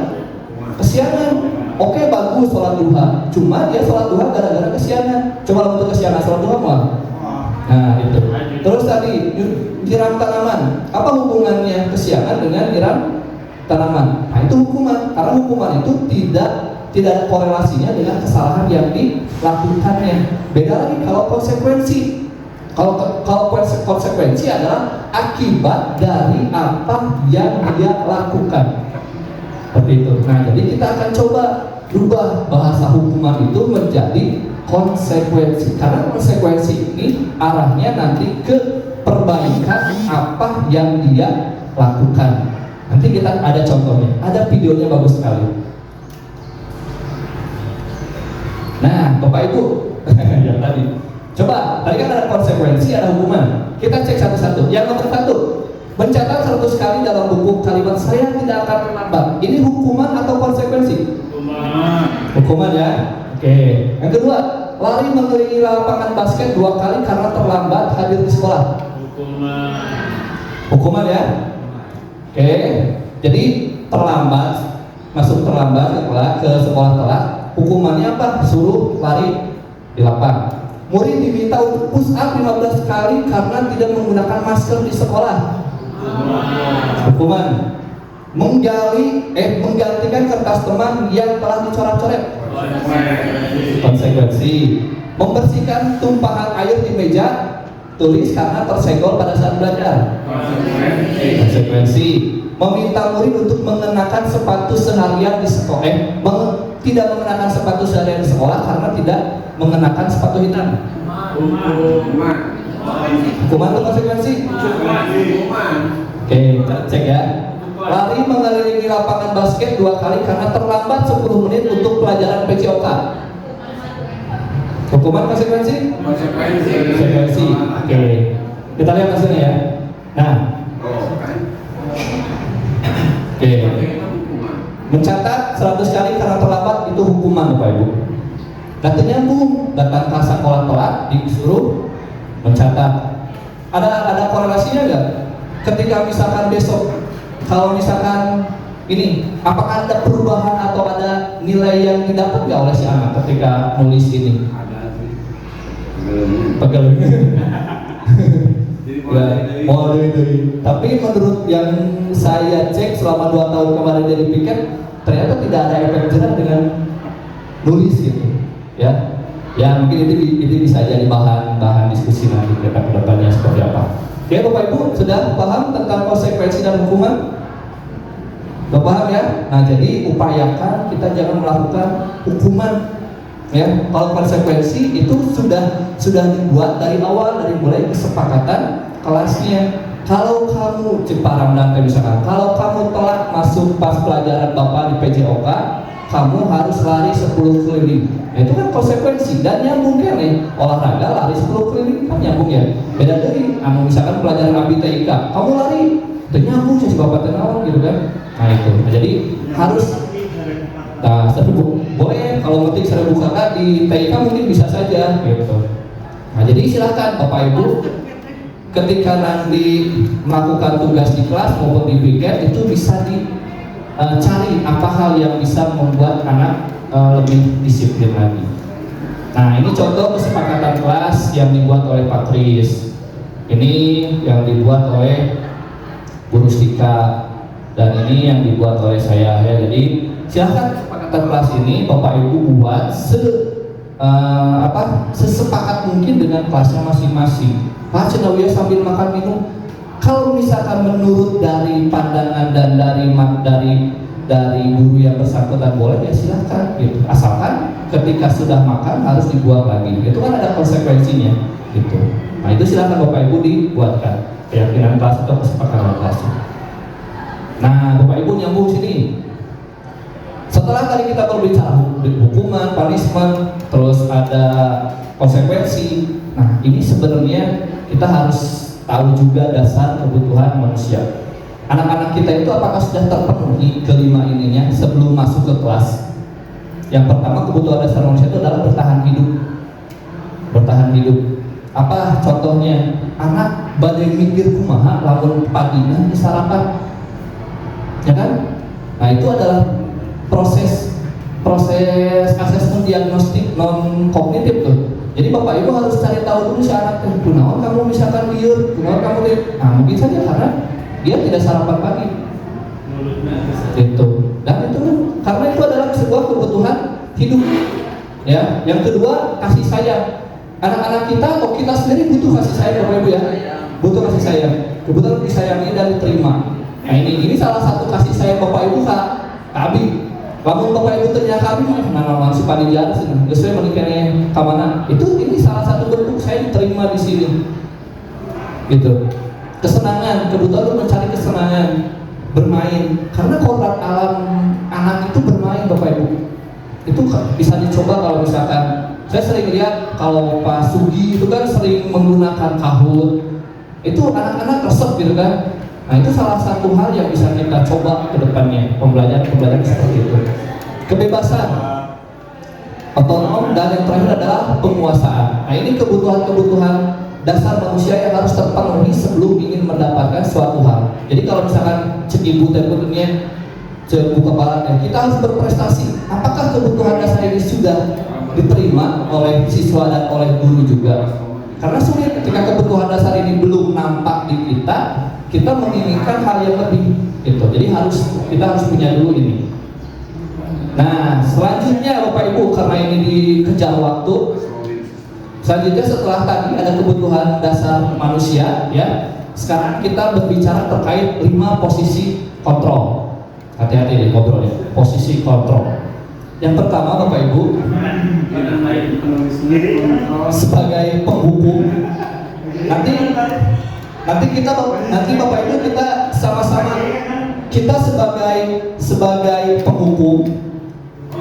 Speaker 7: kesiangan. Oke, bagus sholat duha, cuma dia sholat duha gara-gara kesiangan. Coba untuk kesiangan sholat duha mau? Nah itu. Terus tadi nyiram tanaman, apa hubungannya kesiangan dengan nyiram tanaman? Nah itu hukuman, karena hukuman itu tidak ada korelasinya dengan kesalahan yang dilakukannya. Beda lagi kalau konsekuensi. Kalau konsekuensi adalah akibat dari apa yang dia lakukan. Seperti itu. Nah, jadi kita akan coba rubah bahasa hukuman itu menjadi konsekuensi. Karena konsekuensi ini arahnya nanti ke perbaikan apa yang dia lakukan. Nanti kita ada contohnya, ada videonya bagus sekali. Nah, Bapak Ibu, yang tadi, coba, tadi kan ada konsekuensi, ada hukuman. Kita cek satu-satu. Yang nomor 1, mencatat 100 kali dalam buku kalimat saya tidak akan terlambat. Ini hukuman atau konsekuensi? Hukuman ya. Oke. Yang kedua, lari mengelilingi lapangan basket 2 kali karena terlambat hadir di sekolah. Hukuman ya. Oke. Jadi terlambat, masuk terlambat ke sekolah telat. Hukumannya apa? Suruh lari di lapang. Murid diminta untuk push up 15 kali karena tidak menggunakan masker di sekolah. Hukuman. Menggantikan kertas teman yang telah dicoret-coret. Konsekuensi. Membersihkan tumpahan air di meja tulis karena tersenggol pada saat belajar. Konsekuensi. Meminta murid untuk mengenakan sepatu seharian di sekolah. Tidak mengenakan sepatu seharian di sekolah karena tidak mengenakan sepatu hitam. Hukuman atau konsekuensi? Oke, kita cek ya. Lari mengelilingi lapangan basket 2 kali karena terlambat 10 menit untuk pelajaran PCOK. Hukuman konsekuensi? Konsekuensi. Oke, kita lihat hasilnya ya. Nah, oke. Mencatat 100 kali karena terlambat itu hukuman, Bapak Ibu. Dan nyambung, datang ke sekolah telat disuruh mencatat. Ada korelasinya nggak? Ketika misalkan besok, kalau misalkan ini, apakah ada perubahan atau ada nilai yang didapat nggak oleh si anak ketika nulis ini? Pegel. Tapi menurut yang saya cek selama 2 tahun kemarin jadi piket, ternyata tidak ada efek jerah dengan nulis gitu, ya. Ya mungkin itu bisa jadi bahan diskusi nanti ke depannya seperti apa. Oke, Bapak Ibu sudah paham tentang konsekuensi dan hukuman? Sudah paham ya? Nah jadi upayakan kita jangan melakukan hukuman. Ya, kalau konsekuensi itu sudah dibuat dari awal, dari mulai kesepakatan kelasnya. Kalau kamu Jepara dan misalkan, kalau kamu telat masuk pas pelajaran Bapak di PJOK, kamu harus lari 10 keliling. Nah, itu kan konsekuensi dan nyambung kan nih, olahraga lari 10 keliling kan nyambung ya. Beda dari misalkan pelajaran ABTIK, kamu lari itu nyambung sih Bapak tenang gitu kan. Nah itu, jadi harus boleh kalau ngetik 1000 kata di TIK mungkin bisa saja gitu. Nah jadi silakan Bapak Ibu ketika nanti melakukan tugas di kelas maupun di piket itu bisa dicari apa hal yang bisa membuat anak lebih disiplin lagi. Nah ini contoh kesepakatan kelas yang dibuat oleh Pak Kris. Ini yang dibuat oleh Bu Rustika dan ini yang dibuat oleh saya ya. Jadi silahkan kesepakatan kelas ini Bapak Ibu buat sesepakat mungkin dengan kelasnya masing-masing. Pak Cendawiya sambil makan minum. Kalau misalkan menurut dari pandangan dan dari guru yang bersangkutan boleh ya silahkan gitu. Asalkan ketika sudah makan harus dibuang lagi. Itu kan ada konsekuensinya gitu. Nah itu silahkan Bapak Ibu dibuatkan keyakinan kelas atau kesepakatan kelas. Nah, Bapak Ibu nyambung sini. Setelah tadi kita berbicara hukuman, punishment, terus ada konsekuensi. Nah, ini sebenarnya kita harus tahu juga dasar kebutuhan manusia. Anak-anak kita itu apakah sudah terpenuhi kelima ininya sebelum masuk ke kelas? Yang pertama, kebutuhan dasar manusia itu adalah bertahan hidup. Bertahan hidup. Apa contohnya? Anak badai mikir kumaha lamun pagina di sarapan. Ya kan? Nah, itu adalah proses asesmen diagnostik non kognitif tuh. Jadi Bapak Ibu harus cari tahu dulu si anak tuh, kunaon kamu misalkan liur, kunaon kamu liur. Nah, mungkin saja karena dia tidak sarapan pagi. Itu. Dan itu karena itu adalah sebuah kebutuhan hidup. Ya, yang kedua kasih sayang. Anak-anak kita atau kita sendiri butuh kasih sayang Bapak Ibu ya. Butuh kasih sayang. Kebutuhan disayangi dan diterima. Nah, ini salah satu kasih sayang Bapak Ibu Kak Abi. Lamun Bapak Ibu ternyata Abi nah si panitia sih, geus we menikahnya ka mana? Ini salah satu bentuk saya diterima di sini. Gitu. Kesenangan, kebutuhan itu mencari kesenangan, bermain. Karena kodrat alam anak itu bermain Bapak Ibu. Itu bisa dicoba kalau misalkan saya sering lihat kalau Pak Sugi itu kan sering menggunakan kahut. Itu anak-anak resep gitu kan. Nah, itu salah satu hal yang bisa kita coba ke depannya, pembelajaran seperti itu. Kebebasan, otonom, dan yang terakhir adalah penguasaan. Nah, ini kebutuhan-kebutuhan dasar manusia yang harus terpenuhi sebelum ingin mendapatkan suatu hal. Jadi kalau misalkan cek ibu tentunya cek buka kepala, kita harus berprestasi. Apakah kebutuhan dasar ini sudah diterima oleh siswa dan oleh guru juga? Karena sulit ketika kebutuhan dasar ini belum nampak di kita menginginkan hal yang lebih gitu. Jadi kita harus punya dulu ini. Nah, selanjutnya Bapak Ibu, karena ini dikejar waktu, selanjutnya setelah tadi ada kebutuhan dasar manusia ya, sekarang kita berbicara terkait 5 posisi kontrol. Hati-hati di kontrol ya, posisi kontrol. Yang pertama Bapak Ibu, sebagai penghukum. Nanti Bapak Ibu kita sama-sama kita sebagai penghukum,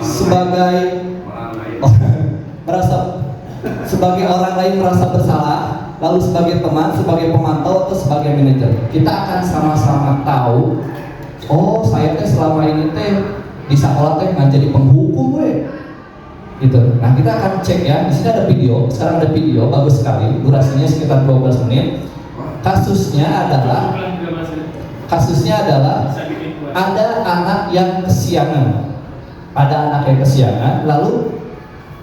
Speaker 7: sebagai orang lain merasa bersalah, lalu sebagai teman, sebagai pemantau atau sebagai manajer, kita akan sama-sama tahu, oh saya selama ini di sekolah nggak jadi penghukum gitu. Nah, kita akan cek ya. Di sini ada video. Sekarang ada video bagus sekali. Durasinya sekitar 12 menit. Kasusnya adalah ada anak yang kesiangan. Lalu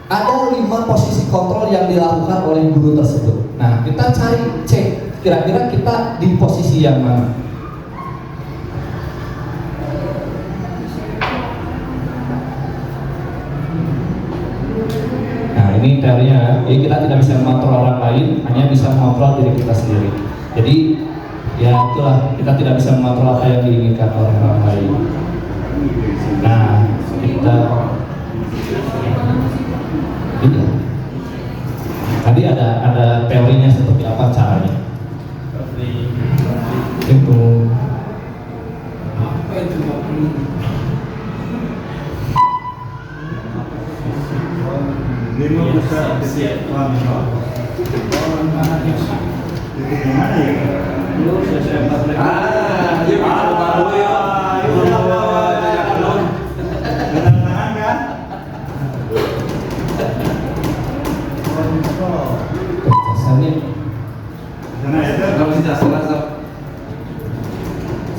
Speaker 7: ada 5 posisi kontrol yang dilakukan oleh guru tersebut. Nah, kita cek kira-kira kita di posisi yang mana. Ini teorinya, jadi kita tidak bisa mengontrol orang lain, hanya bisa mengontrol diri kita sendiri. Jadi ya itulah, kita tidak bisa mengontrol apa yang diinginkan oleh orang lain. Nah, kita ini tadi ada teorinya seperti apa caranya. Itu
Speaker 1: Lima besar siap mana ya?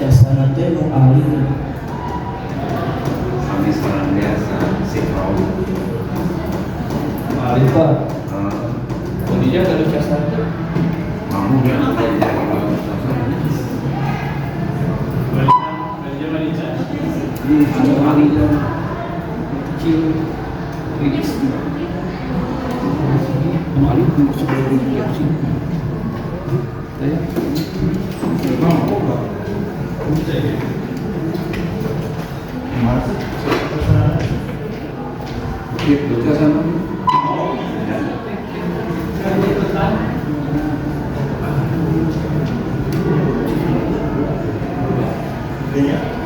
Speaker 4: Jasana teh nu alim.
Speaker 1: Kami sekarang biasa sih tahu.
Speaker 4: Alim Pak.
Speaker 6: Jadinya dari jasana.
Speaker 1: Kamu ya. Iya.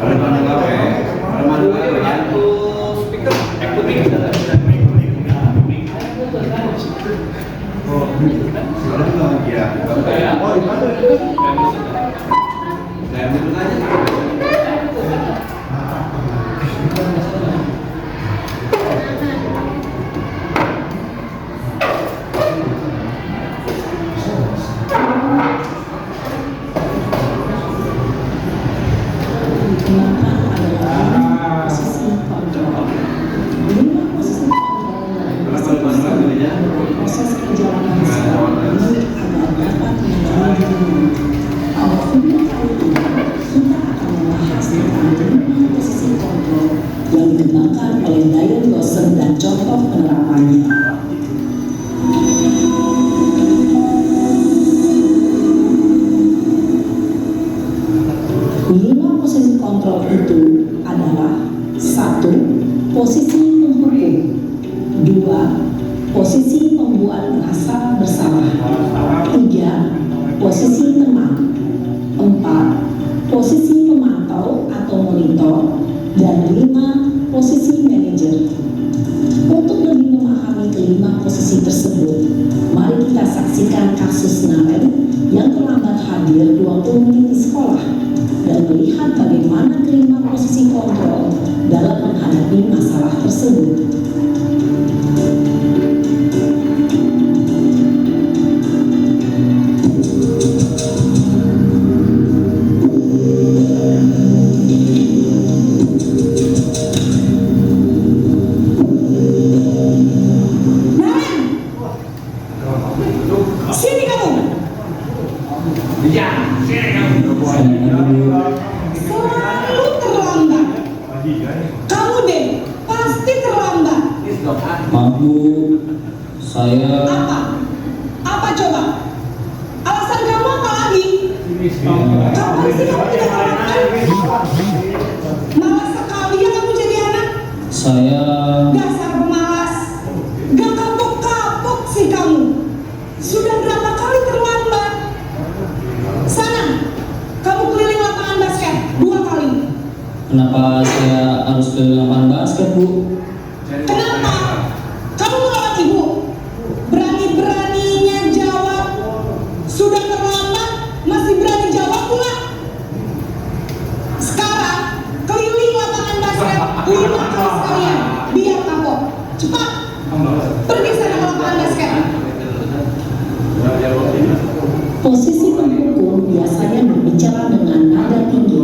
Speaker 8: contoh penerapannya. Lima posisi kontrol itu adalah: 1. Posisi penghukum, 2. Posisi pembuat merasa bersalah, 3. Posisi teman, 4. Posisi pemantau atau monitor, dan 5. Posisi manajer. Untuk lebih memahami kelima posisi tersebut, mari kita saksikan kasus Naren yang terlambat hadir 20 menit di sekolah dan melihat bagaimana kelima posisi kontrol dalam menghadapi masalah tersebut.
Speaker 9: Sini kamu.
Speaker 1: Iya, sini kamu.
Speaker 9: Selalu terlambat. Kamu deh pasti terlambat.
Speaker 6: Maaf Bu, saya
Speaker 9: Apa? Apa coba? Alasan kamu apa lagi? Kapan sih kamu tidak terlambat? Malas sekali ya kamu jadi anak.
Speaker 6: saya
Speaker 9: Dasar pemalas. Gak kapok-kapok sih kamu. Sudah berapa kali terlambat? Sana, kamu keliling lapangan basket 2 kali.
Speaker 6: kenapa saya harus ke lapangan basket Bu?
Speaker 9: Kenapa? Kamu merawat ibu? Berani-beraninya jawab. Sudah terlambat, masih berani jawab pula. Sekarang, keliling lapangan basket 5 kali sekalian. Biar kapok. Cepat. Pergi sana ke lapangan basket.
Speaker 8: Posisi penghukum biasanya berbicara dengan nada tinggi,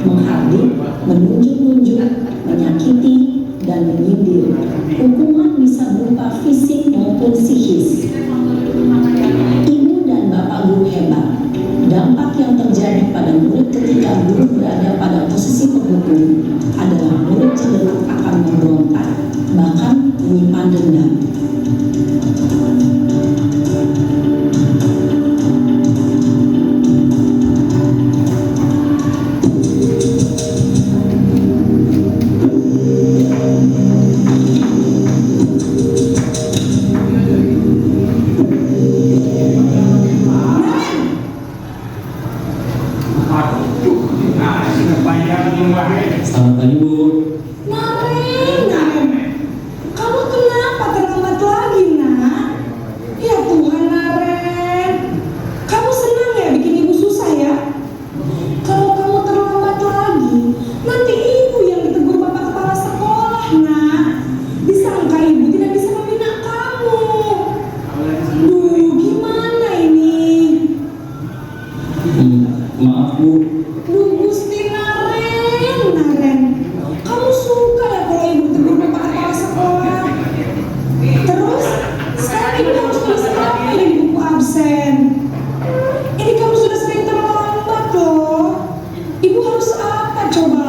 Speaker 8: menghardik, menunjuk-nunjuk, menyakiti, dan menyindir. Hukuman bisa berupa fisik maupun psikis. Ibu dan bapak guru hebat. Dampak yang terjadi pada murid ketika guru berada pada posisi penghukum adalah murid cenderung akan memberontak, bahkan menyimpan dendam.
Speaker 6: Selamat pagi Bu.
Speaker 9: Naren, kamu kenapa terlambat lagi, nak? Ya Tuhan, Naren. Kamu senang ya bikin ibu susah ya? Kalau kamu terlambat lagi, nanti ibu yang ditegur bapak kepala sekolah, nak. Disangka ibu tidak bisa membina kamu. Duh, gimana ini?
Speaker 6: Maaf Bu,
Speaker 9: Duh, Gusti Naren. Kamu suka ya kalau ibu tegur bapak kepala sekolah? Terus, sekarang ibu harus tulis apa ini di buku absen? Ini kamu sudah sering terlambat loh. Ibu harus apa coba?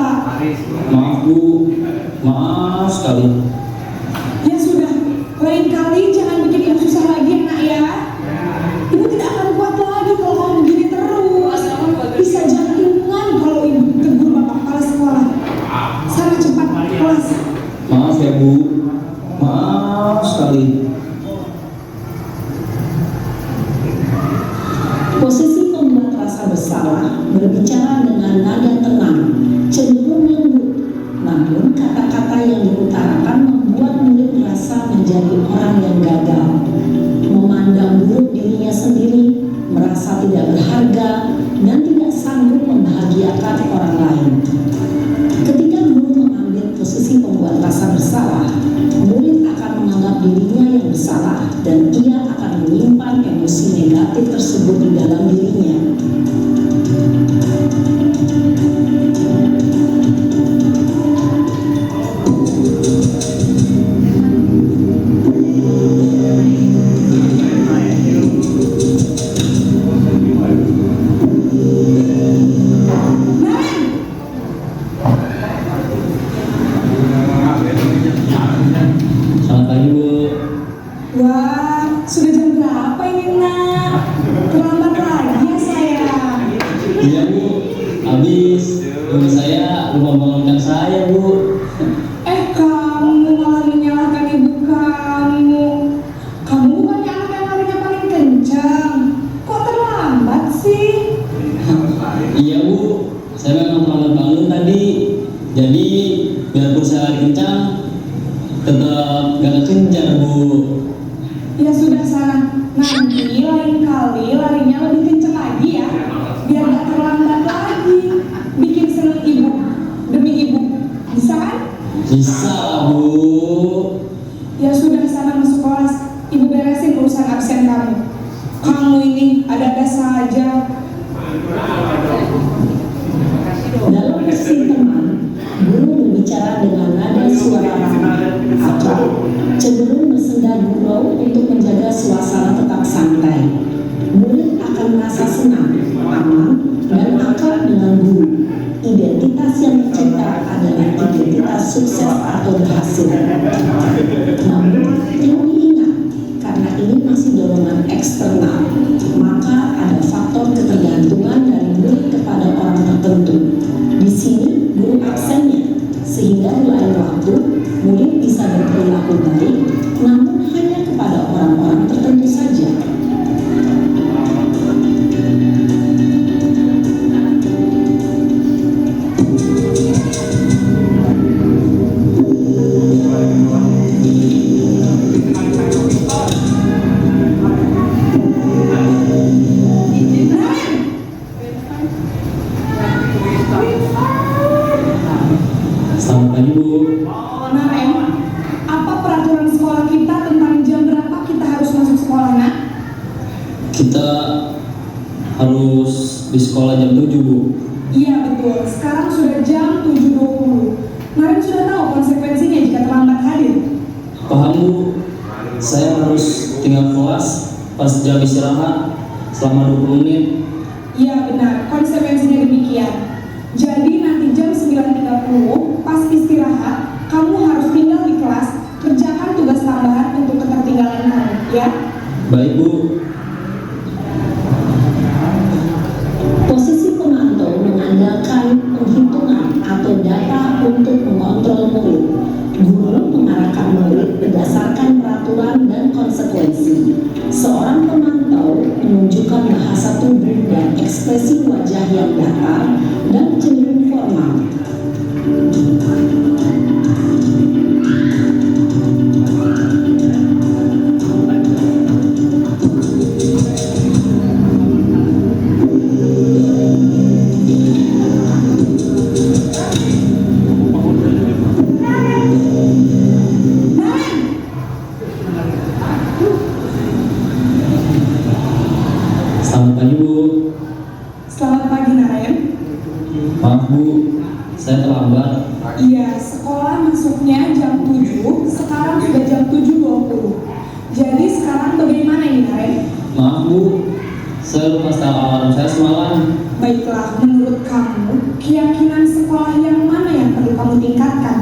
Speaker 6: maaf Bu, maaf sekali.
Speaker 9: Ya sudah, lain kali jangan bikin ibu susah lagi ya, nak ya. Ibu tidak akan kuat lagi kalau kamu begini terus. Bisa jantungan kalau ibu tegur bapak kepala sekolah. Sana cepat kelas.
Speaker 6: Maaf ya Bu, maaf sekali.
Speaker 8: Posisi pembuat rasa bersalah berbicara dengan nada tenang, cenderung lembut, namun kata-kata yang diutarakan membuat murid merasa menjadi orang yang gagal, memandang buruk dirinya sendiri, merasa tidak berharga, dan tidak sanggup membahagiakan orang lain. Ketika guru mengambil posisi pembuat rasa bersalah, murid akan menganggap dirinya yang bersalah dan ia akan menyimpan emosi negatif tersebut di dalam dirinya.
Speaker 10: Jadi biarpun saya lari kencang, tetap gak kencang Bu.
Speaker 9: Ya sudah sana, nanti lain kali larinya lebih kenceng lagi ya, biar gak terlambat lagi. Bikin seneng ibu, demi ibu, bisa kan?
Speaker 10: Bisa Bu.
Speaker 9: Ya sudah sana masuk kelas, ibu beresin urusan absen kamu. Kamu ini ada-ada saja.
Speaker 8: Dalam persidangan, guru berbicara dengan nada suara ramah atau cenderung bersenda gurau untuk menjaga suasana tetap santai. Murid akan merasa senang, aman, dan akrab dengan guru. Identitas yang tercipta adalah identitas sukses atau berhasil. Namun, perlu diingat, karena ini masih dorongan eksternal, maka ada faktor ketergantungan dari murid kepada orang tertentu. Di sini guru absennya, sehingga di lain waktu murid bisa berperilaku baik, namun hanya kepada orang-orang tertentu saja.
Speaker 10: Selamat pagi Bu.
Speaker 9: Nah Em, apa peraturan sekolah kita tentang jam berapa kita harus masuk sekolah nak?
Speaker 10: Kita harus di sekolah jam 7 Bu.
Speaker 9: Iya betul, sekarang sudah jam 7.20. Kemarin sudah tahu konsekuensinya jika terlambat hadir.
Speaker 10: Paham Bu, saya harus tinggal kelas pas jam istirahat selama 20 menit.
Speaker 9: Iya benar, konsekuensinya demikian. Jadi nanti jam 9.30 pas istirahat, kamu harus tinggal di kelas, kerjakan tugas tambahan untuk ketertinggalan kamu, ya?
Speaker 10: Baik Bu.
Speaker 8: Posisi pemantau mengandalkan penghitungan atau data untuk mengontrol murid. Guru mengarahkan murid berdasarkan peraturan dan konsekuensi. Seorang pemantau menunjukkan bahasa tubuh dan ekspresi wajah yang datar dan cenderung formal.
Speaker 10: Selamat pagi Bu.
Speaker 9: Selamat pagi Naren.
Speaker 10: Maaf Bu, saya terlambat.
Speaker 9: Iya, sekolah masuknya jam 7, sekarang sudah jam 7.20. Jadi sekarang bagaimana ini Naren?
Speaker 10: Maaf Bu, saya lupa setel alarm saya semalam.
Speaker 9: Baiklah, menurut kamu, keyakinan sekolah yang mana yang perlu kamu tingkatkan?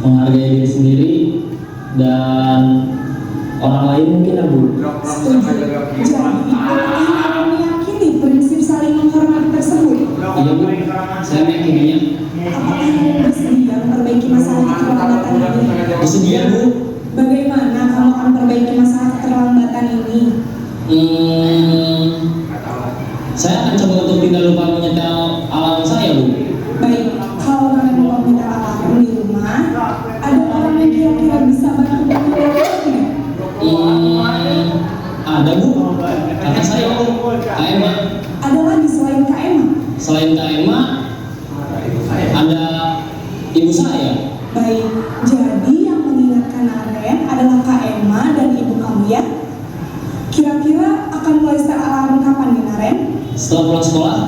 Speaker 10: Menghargai diri sendiri dan orang lain mungkin ya Bu.
Speaker 9: Setuju. Jadi, kamu meyakini prinsip saling menghormati tersebut?
Speaker 10: Iya Bu, saya meyakininya.
Speaker 9: Apakah kamu bersedia memperbaiki masalah keterlambatan ini?
Speaker 10: Bersedia Bu.
Speaker 9: Bagaimana kamu akan memperbaiki masalah keterlambatan ini?
Speaker 10: Saya akan coba untuk tidak lupa menyetel alarm saya Bu.
Speaker 9: Baik, kalau kalian mau minta alarm di rumah, ada orang yang kira-kira bisa bantu menyetelnya?
Speaker 10: Ada Bu, kakak saya Bu, Kak Emma.
Speaker 9: Ada lagi selain Kak Emma?
Speaker 10: Selain Kak Emma, ada ibu saya.
Speaker 9: Baik, jadi yang mengingatkan Naren adalah Kak Emma dan ibu kamu ya? Kira-kira akan mulai start alarm kapan nih Naren?
Speaker 10: Setelah pulang sekolah,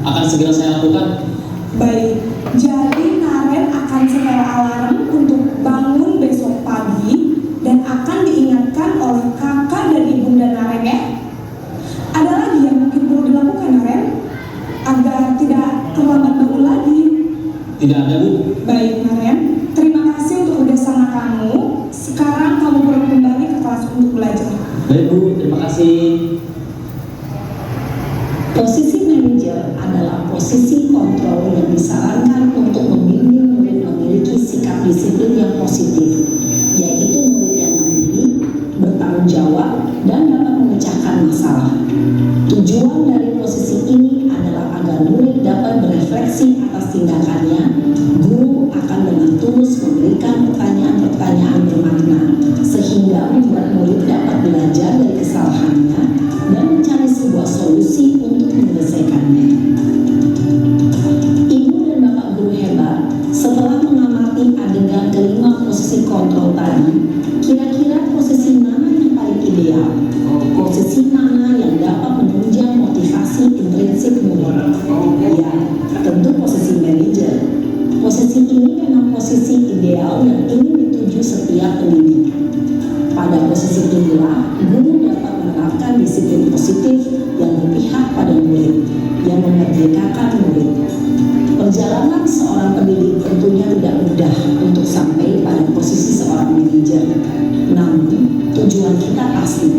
Speaker 10: akan segera saya lakukan.
Speaker 9: Baik, jadi Naren akan setel alarm untuk bangun besok pagi dan akan diingatkan oleh kakak dan ibunda Naren ya? Ada lagi yang mungkin perlu dilakukan Naren? Agar tidak terlambat bangun lagi.
Speaker 10: Tidak ada Bu.
Speaker 9: Baik Naren, terima kasih untuk kerjasama kamu. Sekarang kamu perlu kembali ke kelas untuk belajar.
Speaker 10: Baik Bu, terima kasih.
Speaker 8: Posisi manajer adalah posisi kontrol yang disarankan untuk membimbing murid memiliki sikap disiplin yang positif, yaitu murid yang mandiri, bertanggung jawab, dan dapat memecahkan masalah. Tujuan dari posisi ini adalah agar murid dapat berefleksi atas tindakannya kesalahannya dan mencari sebuah solusi untuk menyelesaikannya. Ibu dan Bapak guru hebat, setelah mengamati adegan kelima posisi kontrol tadi, kira-kira posisi mana yang paling ideal? Posisi mana yang dapat menunjang motivasi intrinsik murid? Ya, tentu posisi manajer. Posisi ini memang posisi ideal yang ingin dituju setiap pendidik. Pada posisi inilah, guru dapat menerapkan disiplin positif yang berpihak pada murid, yang memerdekakan murid. Perjalanan seorang pendidik tentunya tidak mudah untuk sampai pada posisi seorang manajer. Namun, tujuan kita pasti,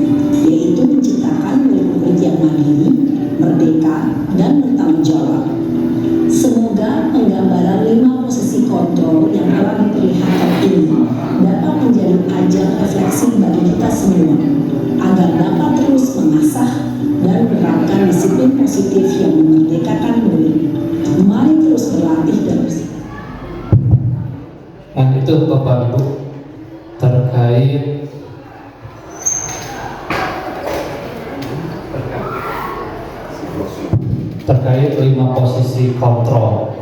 Speaker 8: yaitu menciptakan murid-murid yang mandiri, merdeka, dan bertanggung jawab. Semoga penggambaran 5 posisi kontrol yang telah diperlihatkan ini dapat menjadi ajang refleksi bagi kita semua, agar dapat terus mengasah dan menerapkan disiplin positif yang memerdekakan murid. Mari terus berlatih dan
Speaker 6: Nah itu Bapak Ibu terkait 5 posisi kontrol.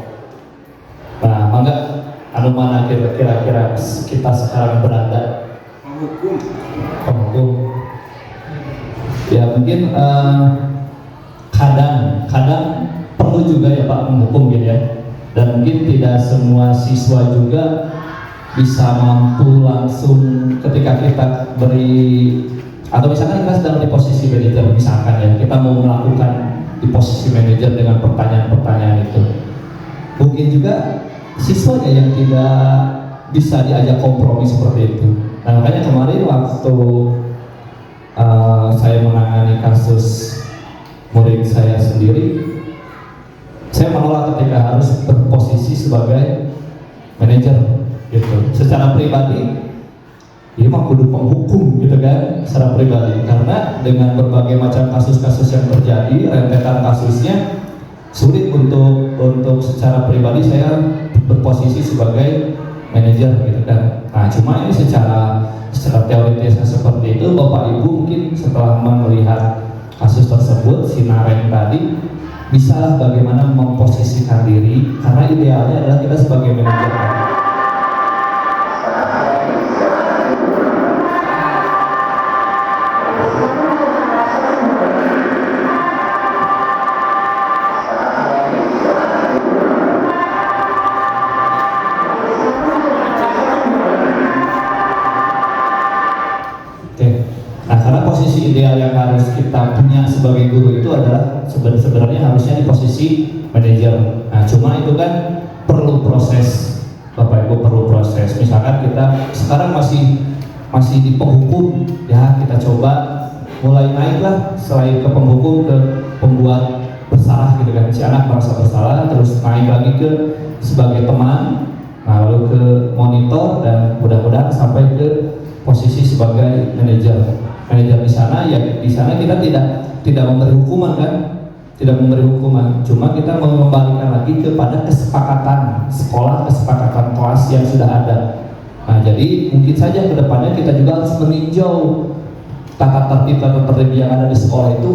Speaker 6: Nah, mangga anu mana kira-kira kita sekarang berada? Penghukum. Ya mungkin kadang perlu juga ya Pak menghukum gitu ya. Dan mungkin tidak semua siswa juga bisa mampu langsung ketika kita beri, atau misalkan kita sedang di posisi manajer misalkan ya, kita mau melakukan di posisi manajer dengan pertanyaan-pertanyaan itu, mungkin juga siswanya yang tidak bisa diajak kompromi seperti itu. Nah makanya kemarin waktu saya menangani kasus murid saya sendiri, saya menolak ketika harus berposisi sebagai manajer gitu. Secara pribadi ini mah kudu penghukum gitu kan, secara pribadi, karena dengan berbagai macam kasus-kasus yang terjadi, rentetan kasusnya sulit untuk secara pribadi saya berposisi sebagai manajer gitu kan. Nah cuma ini secara teoritisnya seperti itu, Bapak Ibu mungkin setelah melihat kasus tersebut, si Naren tadi bisa bagaimana memposisikan diri, karena idealnya adalah kita sebagai manajer. Ideal yang harus kita punya sebagai guru itu adalah sebenarnya harusnya di posisi manajer. Nah cuma itu kan perlu proses, Bapak Ibu, perlu proses. Misalkan kita sekarang masih di penghukum, ya kita coba mulai naiklah selain ke penghukum ke pembuat bersalah gitu kan, si anak merasa bersalah, terus naik lagi ke sebagai teman, nah lalu ke monitor, dan mudah-mudahan sampai ke posisi sebagai manajer. Manajer di sana, ya di sana kita tidak memberi hukuman kan, tidak memberi hukuman, cuma kita mengembalikan lagi kepada kesepakatan sekolah, kesepakatan kelas yang sudah ada. Nah jadi mungkin saja kedepannya kita juga harus meninjau tata tertib yang ada di sekolah itu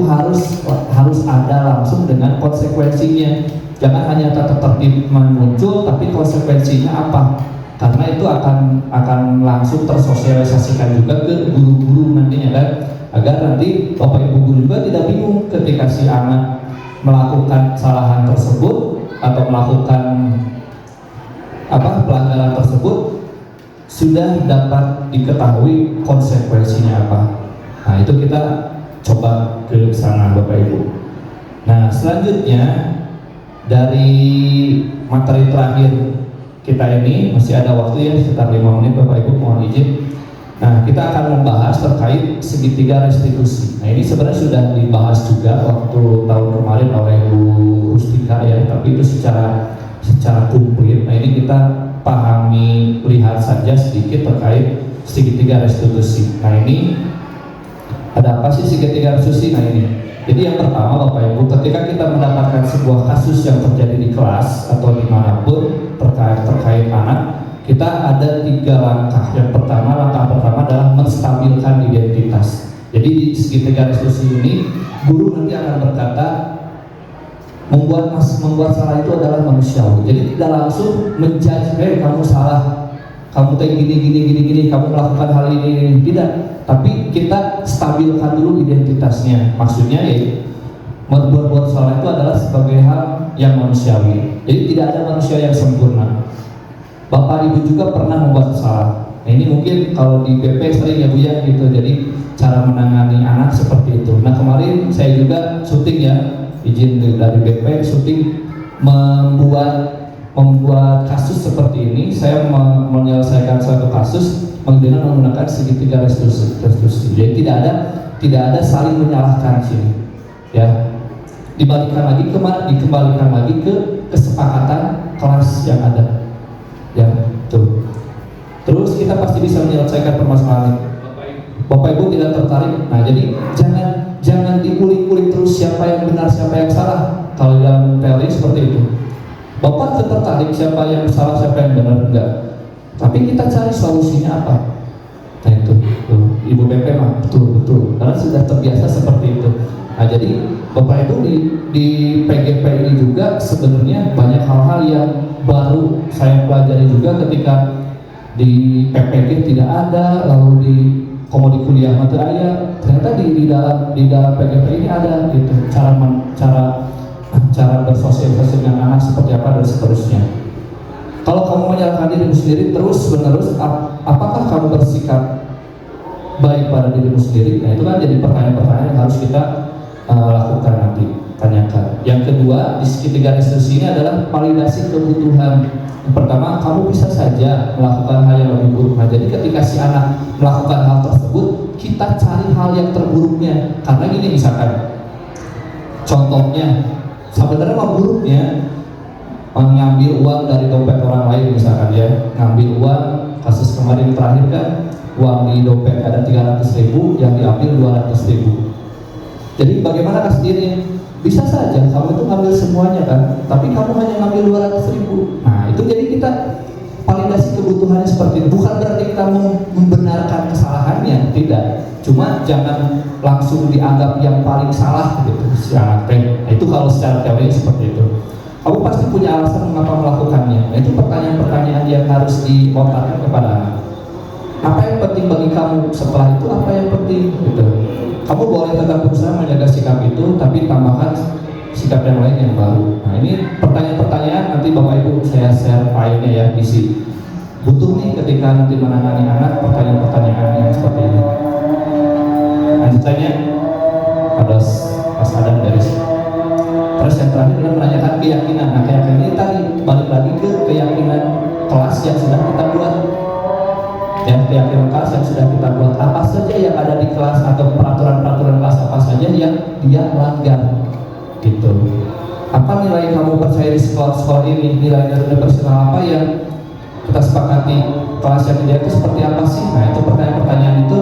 Speaker 6: harus ada langsung dengan konsekuensinya. Jangan hanya tata tertib muncul tapi konsekuensinya apa? Karena itu akan langsung tersosialisasikan juga ke guru-guru nantinya kan, agar nanti Bapak Ibu guru juga tidak bingung ketika si anak melakukan kesalahan tersebut atau melakukan pelanggaran tersebut, sudah dapat diketahui konsekuensinya apa. Nah itu kita coba ke sana Bapak Ibu. Nah selanjutnya dari materi terakhir kita ini masih ada waktu ya sekitar 5 menit Bapak Ibu, mohon izin. Nah kita akan membahas terkait segitiga restitusi. Nah ini sebenarnya sudah dibahas juga waktu tahun kemarin oleh Bu Rustika ya, tapi itu secara komplit. Nah ini kita pahami, lihat saja sedikit terkait segitiga restitusi. Nah ini ada apa sih segitiga restitusi? Nah ini, jadi yang pertama Bapak Ibu, ketika kita mendapatkan sebuah kasus yang terjadi di kelas atau dimanapun terkait anak, kita ada 3 langkah. Langkah pertama adalah menstabilkan identitas.
Speaker 7: Jadi di segitiga restitusi ini guru nanti akan berkata membuat salah itu adalah manusiawi. Jadi tidak langsung menjudge, kamu salah, kamu gini, kamu melakukan hal ini, tidak. Tapi kita stabilkan dulu identitasnya. Maksudnya ya berbuat salah itu adalah sebagai hal yang manusiawi. Jadi tidak ada manusia yang sempurna. Bapak ibu juga pernah membuat salah. Nah, ini mungkin kalau di BP sering ya Bu ya gitu. Jadi cara menangani anak seperti itu. Nah kemarin saya juga syuting ya, izin dari BP syuting membuat kasus seperti ini. Saya menyelesaikan suatu kasus dengan menggunakan segitiga restitusi. Jadi tidak ada saling menyalahkan sini. Ya, dikembalikan lagi ke kesepakatan kelas yang ada. Ya, tuh. Terus kita pasti bisa menyelesaikan permasalahan. Bapak Ibu tidak tertarik. Nah, jadi jangan diulik-ulik terus siapa yang benar, siapa yang salah. Kalau dalam teori seperti itu. Bapak tertarik siapa yang salah, siapa yang benar, enggak. Tapi kita cari solusinya apa. Nah itu, tuh. Ibu BP mah betul. Karena sudah terbiasa seperti itu. Nah jadi Bapak Ibu di PGP ini juga sebenarnya banyak hal-hal yang baru saya pelajari juga ketika di PPG tidak ada, lalu di komodi kuliah mata ayah, ternyata di dalam PGP ini ada gitu cara bersosialisasi dengan anak seperti apa dan seterusnya. Kalau kamu menyalahkan dirimu sendiri terus menerus, apakah kamu bersikap baik pada dirimu sendiri? Nah itu kan jadi pertanyaan-pertanyaan yang harus kita lakukan nanti, tanyakan. Yang kedua, di segitiga restitusi ini adalah validasi kebutuhan. Yang pertama, kamu bisa saja melakukan hal yang lebih buruk. Nah, jadi ketika si anak melakukan hal tersebut, kita cari hal yang terburuknya. Karena gini misalkan, contohnya, sebenarnya mah buruknya mengambil uang dari dompet orang lain misalkan ya, ngambil uang, kasus kemarin terakhir kan, uang di dompet ada 300.000, yang diambil 200.000. Jadi bagaimana kasdirnya? Bisa saja kamu itu ngambil semuanya kan, tapi kamu hanya ngambil 200.000. Nah itu jadi kita validasi kebutuhannya seperti itu. Bukan berarti kita membenarkan kesalahannya, tidak. Cuma jangan langsung dianggap yang paling salah gitu si anak teh. Nah, itu kalau secara teori seperti itu. Kamu pasti punya alasan mengapa melakukannya. Nah, itu pertanyaan-pertanyaan yang harus dilontarkan kepada anak. Apa yang penting bagi kamu setelah itu? Apa yang penting gitu. Kamu boleh tetap berusaha menjaga sikap itu, tapi tambahkan sikap yang lain yang baru. Nah ini pertanyaan-pertanyaan nanti Bapak Ibu saya share filenya ya, isi. Butuh nih ketika nanti menangani anak pertanyaan-pertanyaan yang seperti ini. Lanjutannya pada Mas Adam dari sini. Terus yang terakhir adalah menanyakan keyakinan. Nah keyakinan ini tadi balik lagi ke keyakinan kelas yang sudah kita buat. Ya, keyakinan kelas yang sudah kita buat, apa saja yang ada di kelas atau peraturan-peraturan kelas apa saja yang dia langgar gitu. Apa nilai kamu percaya di sekolah ini, nilai dari universitas apa yang kita sepakati kelas yang dia itu seperti apa sih? Nah itu pertanyaan-pertanyaan itu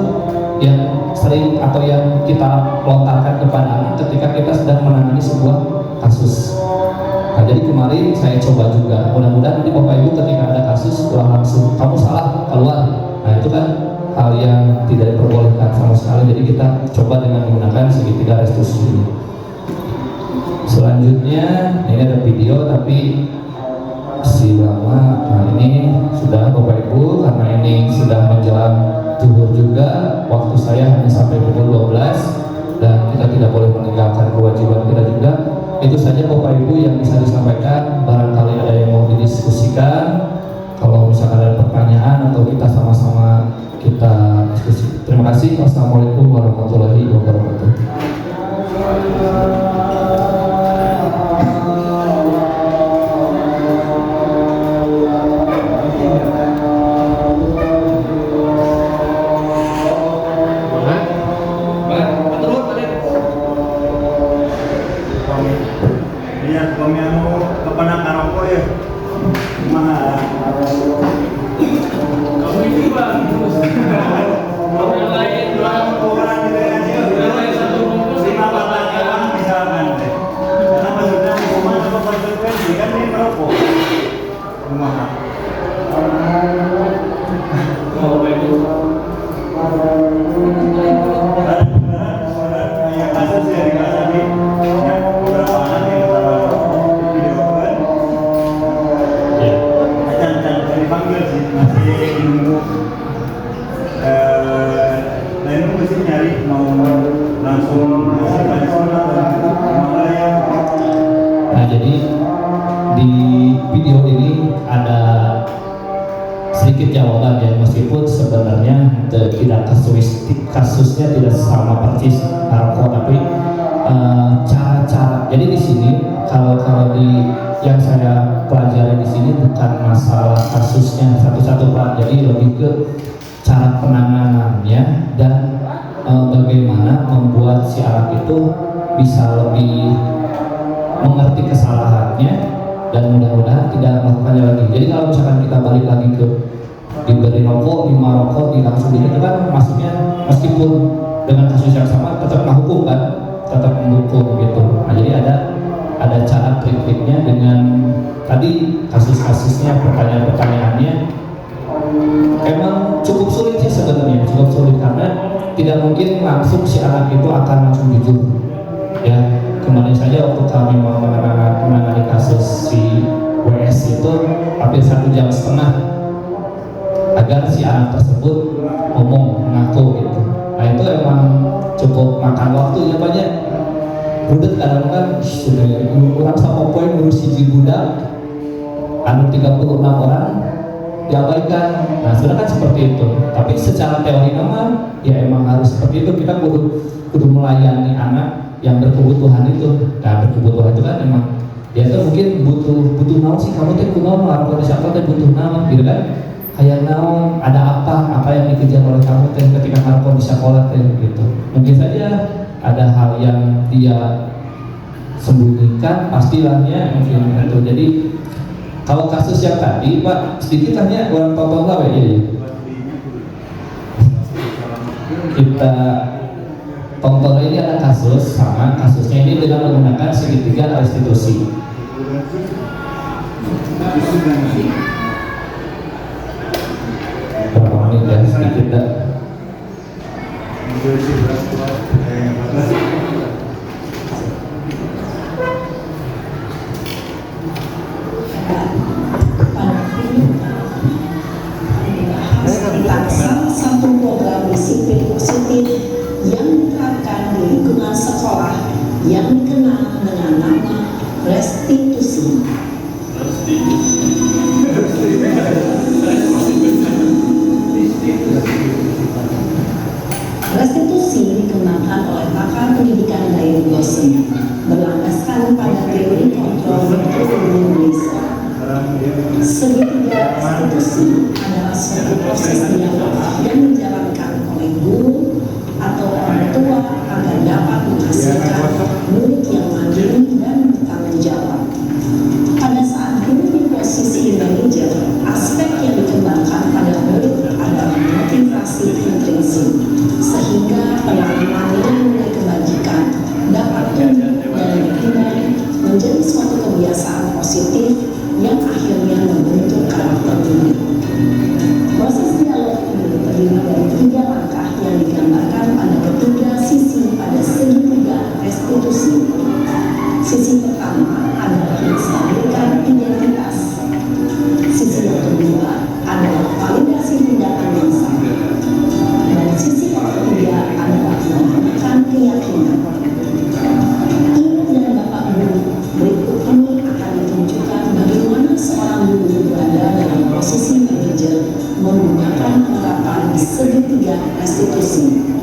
Speaker 7: yang sering atau yang kita lontarkan kepada anak ketika kita sedang menangani sebuah kasus. Nah jadi kemarin saya coba juga, mudah-mudahan nanti Bapak Ibu ketika ada kasus pulang langsung, kamu salah, keluar. Nah itu kan hal yang tidak diperbolehkan sama sekali. Jadi kita coba dengan menggunakan segitiga restitusi ini. Selanjutnya ini ada video tapi masih lama. Nah ini sudah Bapak Ibu, karena ini sudah menjelang zuhur juga, waktu saya hanya sampai pukul 12 dan kita tidak boleh meninggalkan kewajiban kita juga. Itu saja Bapak Ibu yang bisa disampaikan. Barangkali ada yang mau didiskusikan. Kalau misalkan ada pertanyaan atau kita sama-sama kita diskusi. Terima kasih. Wassalamualaikum warahmatullahi wabarakatuh.
Speaker 1: Ada
Speaker 6: sedikit jawaban ya, meskipun sebenarnya tidak kasusnya tidak sama persis narko, tapi cara-cara. Jadi di sini kalau di yang saya pelajari di sini bukan masalah kasusnya satu-satu Pak, jadi lebih ke cara penanganannya dan bagaimana membuat si anak itu bisa lebih mengerti kesalahannya dan mudah-mudahan tidak melakukannya lagi. Jadi kalau misalkan kita balik lagi ke diberi rokok, di Maroko, di langsung itu kan maksudnya meskipun dengan kasus yang sama tetap menghukum kan, tetap mendukung gitu. Nah jadi ada cara trik-triknya dengan tadi kasus-kasusnya, pertanyaan-pertanyaannya emang cukup sulit sih sebenarnya, cukup sulit karena tidak mungkin langsung si anak itu akan langsung jujur ya. Kemarin saja waktu kami mau menangani kasus si WS itu hampir 1,5 jam agar si anak tersebut ngomong, mengaku gitu. Nah itu emang cukup makan waktu ya banyak. Budak kadang kan sudah orang sama poin ngurus si budak anu 36 orang diabaikan. Nah sudah kan seperti itu. Tapi secara teori nama ya emang harus seperti itu. Kita kudu melayani anak yang berkebutuhan itu. Nah berkebutuhan itu kan emang dia tuh mungkin butuh naon sih, kamu tuh kunaon lapor di siapa tuh butuh naon gitu kan, kayak naon, ada apa yang dikejar oleh kamu teh ketika narko di sekolah teh gitu. Mungkin saja ada hal yang dia sembunyikan, pastilahnya mungkin itu. Jadi kalau kasus yang tadi Pak sedikit tanya orang tonton lah ya. Kita tonton ini ada kasus sama kasusnya ini dengan menggunakan segitiga restitusi. Berapa menit ya sedikit dah.
Speaker 8: Tentang salah satu program disiplin positif yang diterapkan di lingkungan sekolah yang dikenal dengan nama restitusi. Restitusi dikembangkan oleh pakar pendidikan David Gosen berlandaskan pada teori kontrol Indonesia. Segitiga restitusi adalah suatu proses dialog yang dijalankan oleh guru atau orang tua agar dapat menghasilkan murid yang mandiri dan bertanggung jawab. Pada saat guru di posisi manajer, aspek yang dikembangkan pada murid adalah motivasi intrinsik, sehingga pengalaman nilai kebajikan dapat tumbuh dan berkembang menjadi suatu kebiasaan positif yang akhirnya membentuk karakter diri. Proses dialog ini terdiri dari 3 langkah yang digambarkan pada ketiga sisi pada segitiga restitusi. Sisi pertama adalah menstabilkan identitas. Sisi yang kedua adalah validasi tindakan yang salah. Dan sisi yang ketiga adalah menemukan keyakinan. Ibu dan bapak guru, berikut ini akan ditunjukkan bagaimana seorang guru berada dalam posisi manajer menggunakan penerapan segitiga restitusi.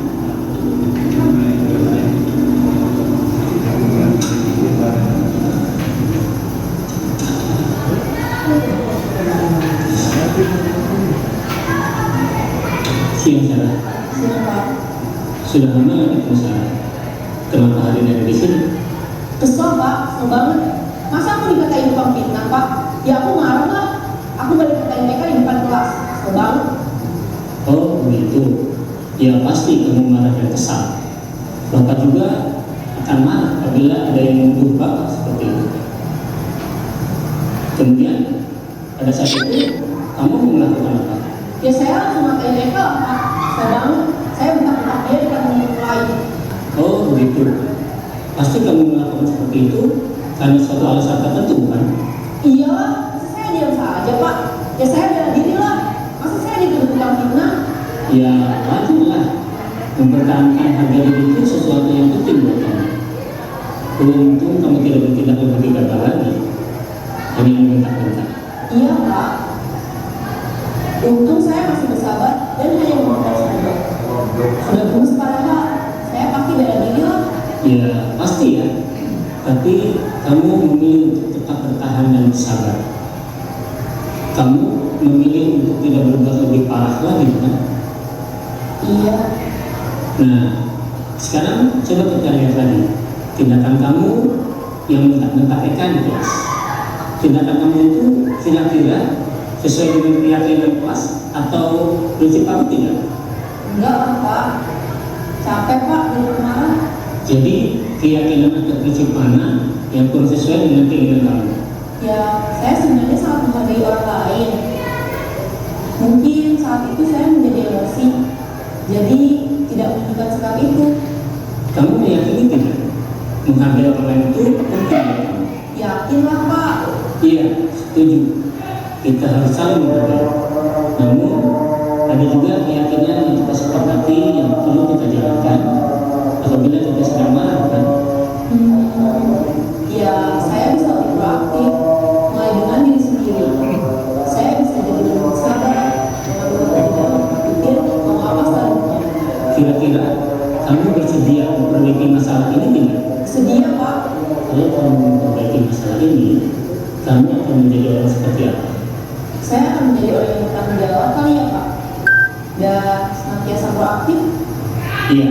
Speaker 10: Siang Sarah. Sudah lama nggak ketemu Sarah? Kenapa hari ini ada di sini?
Speaker 9: Kesel Pak, kesel banget. Masa aku dikatain tukang fitnah Pak? Ya aku marah lah. Aku balik katain mereka di depan kelas. Kesel banget.
Speaker 10: Oh begitu. Ya pasti kamu marah dan kesal. Bapak juga akan marah apabila ada yang menuduh Bapak seperti itu. Kemudian pada saat itu kamu mau melakukan apa?
Speaker 9: Ya saya langsung ngatain mereka lah Pak. Kesel banget. Saya bentak-bentak dia di depan teman lain.
Speaker 10: Oh begitu. Pasti kamu melakukan seperti itu karena suatu alasan tertentu kan?
Speaker 9: Iya lah, masa saya diam saja Pak. Ya saya bela diri lah. Masa saya dituduh tukang fitnah?
Speaker 10: Ya wajarlah. Mempertahankan harga diri itu sesuatu yang penting buat kamu. Beruntung kamu tidak bertindak lebih gagal lagi. Hanya membentak-bentak.
Speaker 9: Iya Pak. Untung saya masih bersabar dan hanya meminta saja. Sudah gemes kepala, saya pasti bela diri lah.
Speaker 10: Ya pasti ya, tapi kamu memilih untuk tetap bertahan dan bersabar. Kamu memilih untuk tidak berbuat lebih parah lagi, kan?
Speaker 9: Iya.
Speaker 10: Nah, sekarang coba kita lihat lagi tindakan kamu yang mentak-mentak Eka di kelas. Tindakan kamu itu kira-kira sesuai dengan keyakinan kelas atau prinsip kamu tidak?
Speaker 9: Enggak lah Pak, capek Pak di rumah.
Speaker 10: Jadi keyakinan atau prinsip mana yang kurang sesuai dengan keinginan kamu?
Speaker 9: Ya, saya sebenarnya sangat menghargai orang lain. Mungkin saat itu saya menjadi emosi, jadi tidak menunjukkan sikap itu.
Speaker 10: Kamu meyakini tidak? Menghargai orang lain itu penting bagi kamu?
Speaker 9: Yakinlah Pak.
Speaker 10: Iya, setuju. Kita harus saling menghargai. Namun ada juga keyakinan yang kita sepakati yang perlu kita jalankan apabila kita sedang marah, kan?
Speaker 9: Ya, saya bisa lebih proaktif, mulai dengan diri sendiri. Saya bisa jadi lebih sabar, dengan berpikir mau apa selanjutnya.
Speaker 10: Kira-kira kamu bersedia memperbaiki masalah ini tidak?
Speaker 9: Sedia Pak.
Speaker 10: Kalau kamu memperbaiki masalah ini, kamu akan menjadi orang seperti apa?
Speaker 9: Saya akan menjadi orang yang bertanggung jawab kali ya Pak. Dan senantiasa proaktif.
Speaker 10: Iya,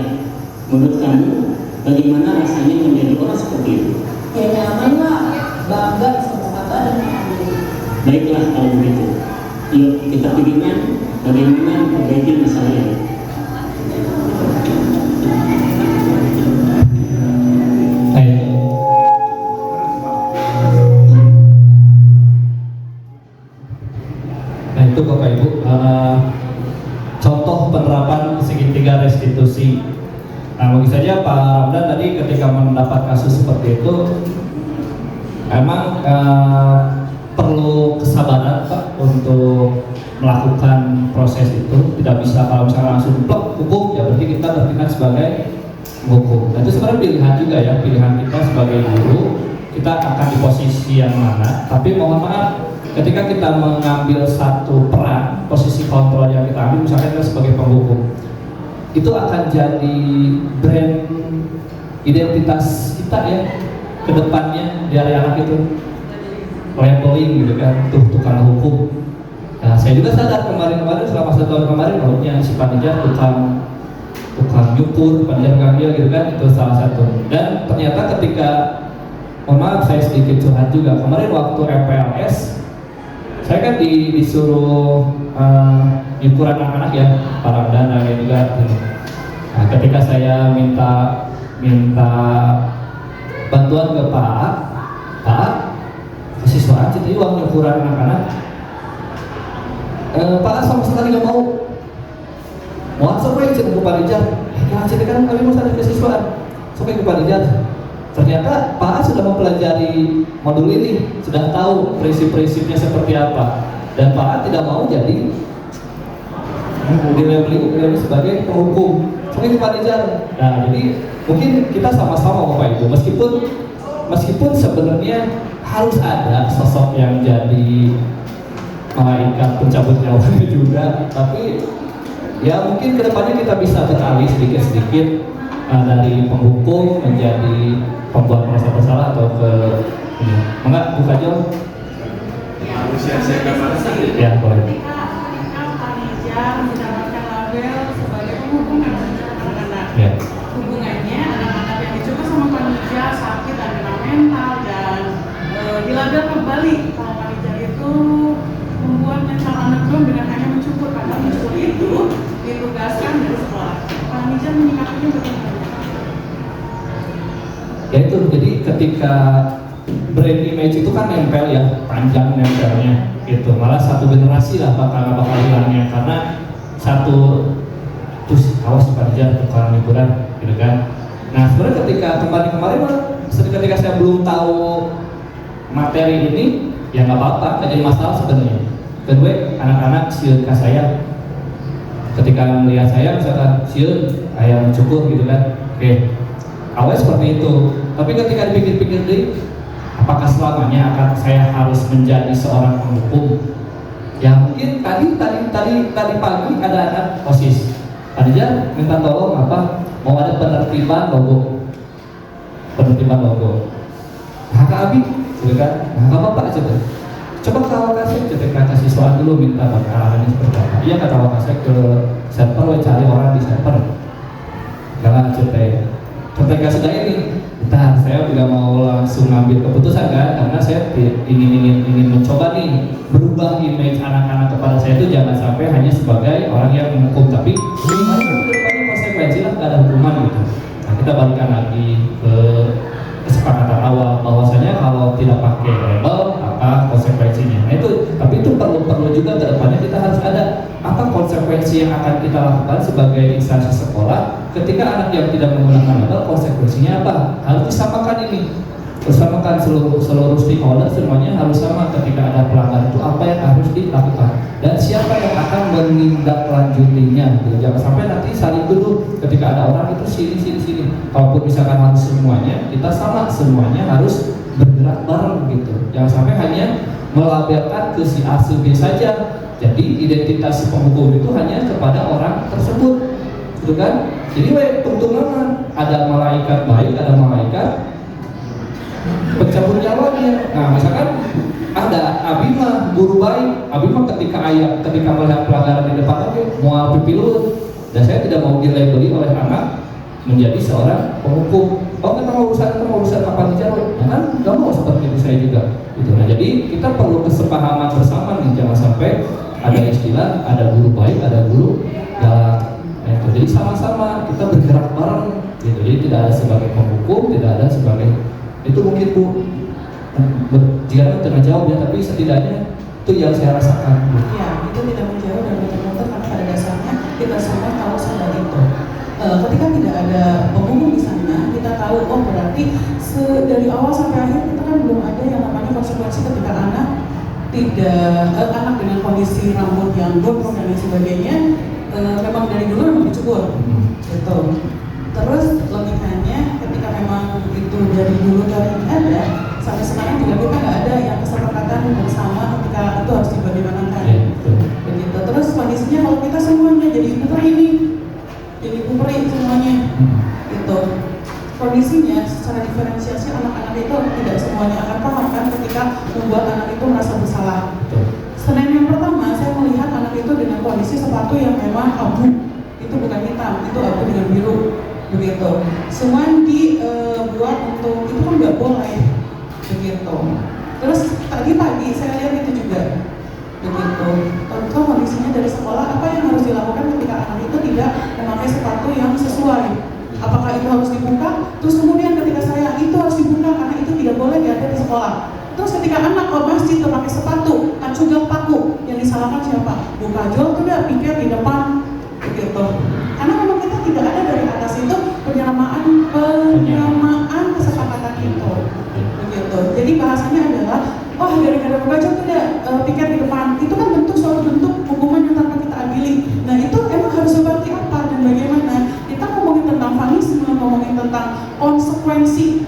Speaker 10: menurut kamu bagaimana rasanya menjadi orang seperti itu?
Speaker 9: Ya nyaman lah, bangga bisa bersabar dan mengambil.
Speaker 10: Baiklah kalau begitu. Yuk kita pikirkan bagaimana memperbaiki masalah ini.
Speaker 6: Nah itu Bapak Ibu, contoh penerapan segitiga restitusi. Nah bagi saja Pak Ramdan tadi ketika mendapat kasus seperti itu, emang perlu kesabaran Pak untuk melakukan proses itu. Tidak bisa kalau misalnya langsung blok hukum, ya berarti kita bertindak sebagai hukum. Nah itu sebenarnya pilihan juga ya, pilihan kita sebagai guru, kita akan di posisi yang mana. Tapi mohon maaf, ketika kita mengambil satu peran, posisi kontrol yang kita ambil, misalnya kita sebagai penghukum, itu akan jadi brand identitas kita ya ke depannya dari anak itu, labeling gitu kan, tuh tukang hukum. Nah saya juga sadar kemarin selama 1 tahun kemarin, bahwa si panitia tukang nyukur, panitia dia gitu kan, itu salah satu. Dan ternyata ketika, mohon maaf saya sedikit curhat juga, kemarin waktu FPLS saya kan disuruh nyukur anak-anak ya, para dana juga. Nah, ketika saya minta bantuan ke Pak, kasih suara aja tadi uang nyukuran anak-anak. Pak sama sekali nggak mau. Mau sampai cerita ke Panijar, kan kami mau sadar kasih suara, sampai ke Panijar. Ternyata Pak sudah mempelajari modul ini, sudah tahu prinsip-prinsipnya seperti apa, dan Pak tidak mau jadi di-labeling sebagai penghukum. Sampai ke Panijar. Nah, jadi mungkin kita sama-sama Bapak Ibu, meskipun sebenarnya harus ada sosok yang jadi malaikat pencabut nyawanya juga, tapi ya mungkin kedepannya kita bisa beralih sedikit-sedikit dari penghukum menjadi pembuat merasa bersalah atau ke ini. Enggak, buka aja. Ya, boleh.
Speaker 11: Mendapatkan label sebagai penghukum anak-anak.
Speaker 6: Ya.
Speaker 11: Hubungannya anak-anak yang dicoba sama panitia sakit dan kena mental dan dilabel kembali kalau panitia itu membuat mental anak itu dengan hanya mencukur, karena mencukur itu ditugaskan dari sekolah. Panitia menyikapinya bagaimana?
Speaker 6: Ya itu, jadi ketika brand image itu kan nempel ya, panjang nempelnya gitu, malah satu generasi lah bakal hilangnya, karena satu terus awas panitia tukang liburan gitu kan. Nah sebenarnya ketika kemarin ketika saya belum tahu materi ini, ya nggak apa-apa, nggak jadi masalah sebenarnya. Kedua, anak-anak siun ke saya, ketika melihat saya misalkan siun ayam cukur gitu kan, oke, awalnya seperti itu. Tapi ketika dipikir-pikir deh, apakah selamanya saya harus menjadi seorang penghukum? Ya mungkin tadi pagi ada anak OSIS. Adija minta tolong apa? Mau ada penertiban logo. Nah, Kak Abi, gitu kan? Nah, Kak Bapak coba kalau kasih kata siswa dulu minta arahannya seperti apa. Iya kata Bapak saya ke server, cari orang di server. Karena ketika sudah ini, bentar saya juga mau langsung ngambil keputusan kan, karena saya ingin mencoba nih berubah image anak-anak kepada saya itu jangan sampai hanya sebagai orang yang menghukum, tapi kedepannya konsekuensi lah, gak ada hukuman gitu. Nah kita balikan lagi ke kesepakatan awal bahwasanya kalau tidak pakai label apa konsekuensinya. Nah tapi itu perlu juga kedepannya kita harus ada apa konsekuensi yang akan kita lakukan sebagai instansi sekolah ketika anak yang tidak menggunakan label, konsekuensinya apa? Harus disamakan ini, bersamakan seluruh stakeholder semuanya harus sama ketika ada pelanggaran itu apa yang harus dilakukan dan siapa yang akan menindaklanjutinya. Jangan sampai nanti saling tuduh ketika ada orang itu sini. Kalaupun misalkan harus semuanya, kita sama semuanya harus bergerak bareng gitu. Jangan sampai hanya melabelkan ke si A si B saja. Jadi identitas si penghukum itu hanya kepada orang tersebut, gitu kan? Jadi tungtungan ada malaikat baik, ada malaikat pencabut nyawanya. Nah, misalkan ada Abimah guru baik, Abimah ketika melihat pelanggaran di depan mau pipilut, dan saya tidak mau dilabeli oleh anak menjadi seorang penghukum. Oh kita mau urusan kapan dijawab? Ya kan, nggak mau seperti itu saya juga. Gitu. Nah, jadi kita perlu kesepahaman bersama nih, jangan sampai ada istilah, ada guru baik, ada guru galak. Nah, jadi sama-sama kita bergerak bareng. Gitu. Jadi tidak ada sebagai penghukum, tidak ada sebagai itu mungkin Bu. Jika tidak jawab ya, tapi setidaknya itu yang saya rasakan.
Speaker 11: Ya, itu tidak menjawab dan betul-betul karena pada dasarnya kita semua tahu sadar itu. Ketika tidak ada penghukum di sana, kita tahu oh berarti dari awal sampai akhir kita kan belum ada yang namanya konsekuensi ketika anak anak dengan kondisi rambut yang gondrong dan lain sebagainya memang dari dulu memang dicukur, gitu. Terus logikanya ketika memang itu dari dulu dari ada sampai sekarang juga kita nggak ada yang kesepakatan bersama ketika itu harus dibagaimanakan, begitu. Terus kondisinya kalau kita semuanya jadi ibu peri semuanya, gitu. Kondisinya secara diferensiasi anak-anak itu tidak semuanya akan paham kan ketika membuat anak itu merasa bersalah. Senin yang pertama saya melihat anak itu dengan kondisi sepatu yang memang abu, itu bukan hitam, itu abu dengan biru, begitu. Semua dibuat untuk itu kan nggak boleh, begitu. Terus tadi pagi saya lihat itu juga, begitu. Tentu kondisinya dari sekolah apa yang harus dilakukan ketika anak itu tidak memakai sepatu yang sesuai. Apakah itu harus dibuka? Terus kemudian ketika saya itu harus dibuka karena itu tidak boleh ada di sekolah. Terus ketika anak ke masjid memakai sepatu, acugang paku, yang disalahkan siapa? Buka jual tidak pikir di depan, begitu. Karena memang kita tidak ada dari atas itu penyamaan kesepakatan itu, begitu. Jadi bahasanya adalah, oh gara-gara membaca tidak pikir di depan, itu kan suatu bentuk hukuman yang tanpa kita adili. Nah itu emang harus seperti apa dan bagaimana? Kita ngomongin tentang vanisme, ngomongin tentang konsekuensi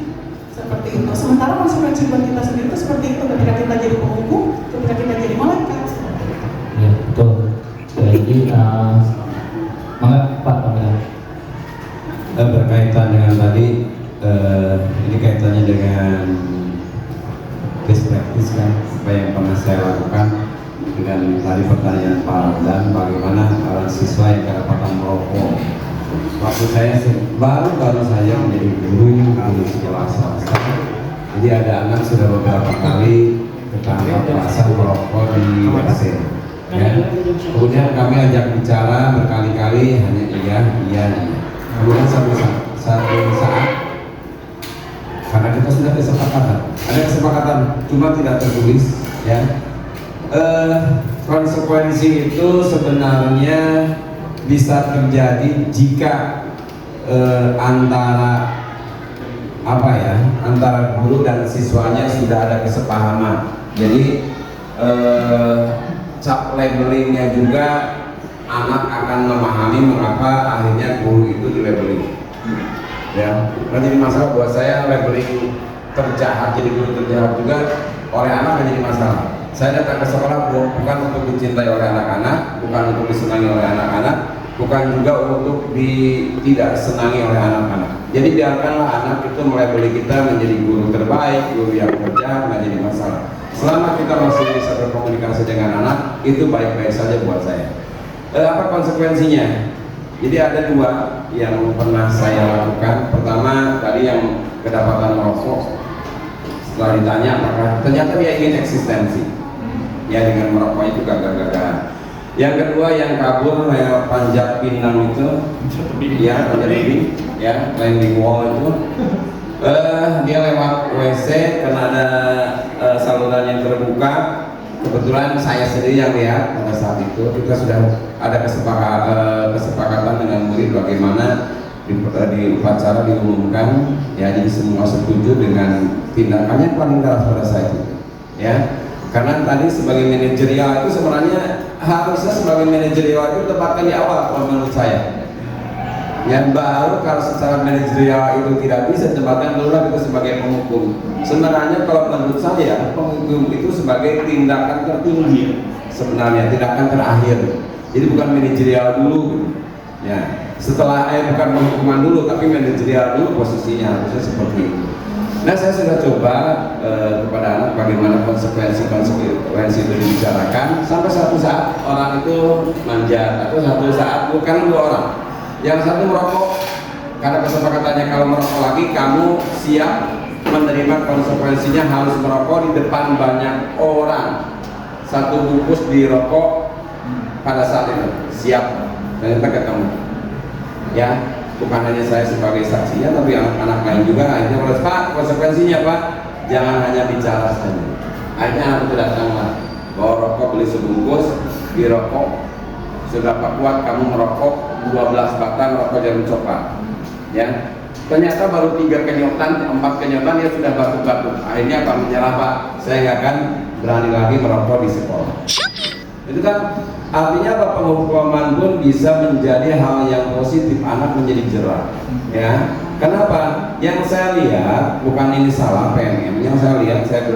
Speaker 11: seperti itu. Sementara konsekuensi buat kita sendiri itu seperti itu ketika kita jadi penghukum, ketika kita jadi malaikat.
Speaker 6: Ya betul. Jadi Pak Pamela.
Speaker 1: Berkaitan dengan tadi, ini kaitannya dengan best practice kan, apa yang pernah saya lakukan dengan tadi pertanyaan Pak Ramdan, bagaimana para siswa yang kedapatan merokok. Waktu saya baru saja menjadi guru di sekolah swasta, jadi ada anak sudah beberapa kali ketangkap alasan merokok di WC. Ya. Kemudian kami ajak bicara berkali-kali, hanya iya. Kemudian satu saat, karena kita sudah ada kesepakatan, cuma tidak tertulis, ya. Konsekuensi itu sebenarnya bisa terjadi jika antara guru dan siswanya sudah ada kesepahaman. Jadi cap labelingnya juga anak akan memahami mengapa akhirnya guru itu dilabeling. Ya, jadi masalah buat saya labeling terjahat, jadi guru terjahat juga oleh anak menjadi masalah. Saya datang ke sekolah bukan untuk dicintai oleh anak-anak, bukan untuk disenangi oleh anak-anak, bukan juga untuk tidak senangi oleh anak-anak. Jadi biarkanlah anak itu melabeli kita menjadi guru terbaik, guru yang kerja, nggak jadi masalah. Selama kita masih bisa berkomunikasi dengan anak, itu baik-baik saja buat saya. Apa konsekuensinya? Jadi ada dua yang pernah saya lakukan. Pertama, tadi yang kedapatan merokok. Setelah ditanya apakah ternyata dia ingin eksistensi, ya dengan merokok itu gagal-gagal. Yang kedua yang kabur lewat panjat pinang itu, ya panjat tebing, ya climbing wall itu, dia lewat WC karena ada saluran yang terbuka. Kebetulan saya sendiri yang lihat pada saat itu. Kita sudah ada kesepakatan dengan murid bagaimana di upacara diumumkan, ya jadi semua setuju dengan tindakannya paling keras pada saat itu, ya. Karena tadi sebagai manajerial itu sebenarnya harusnya sebagai manajerial itu tempatkan di awal kalau menurut saya. Yang baru kalau secara manajerial itu tidak bisa tempatkan dulu itu sebagai penghukum. Sebenarnya kalau menurut saya penghukum itu sebagai tindakan tertinggi sebenarnya, tindakan terakhir. Jadi bukan manajerial dulu, ya. Setelah bukan penghukuman dulu tapi manajerial dulu posisinya harusnya seperti itu. Nah saya sudah coba kepada anak bagaimana konsekuensi itu dibicarakan sampai satu saat orang itu manjat atau satu saat bukan dua orang. Yang satu merokok, karena kesepakatannya kalau merokok lagi kamu siap menerima konsekuensinya harus merokok di depan banyak orang. Satu bungkus dirokok pada saat itu siap, ternyata ketemu. Ya, bukan hanya saya sebagai saksinya, tapi anak-anak lain juga. Akhirnya oleh Pak, konsekuensinya Pak, jangan hanya bicara saja. Akhirnya anak itu datanglah, bawa rokok beli sebungkus, dirokok. Seberapa kuat kamu merokok 12 batang rokok jarum coklat, ya. Ternyata baru 3 kenyotan, 4 kenyotan dia sudah batuk-batuk. Akhirnya Pak menyerah Pak, saya nggak akan berani lagi merokok di sekolah. Itu kan artinya apa, penghukuman pun bisa menjadi hal yang positif, anak menjadi jerah, ya. Kenapa? Yang saya lihat bukan ini salah PMM. Yang saya lihat saya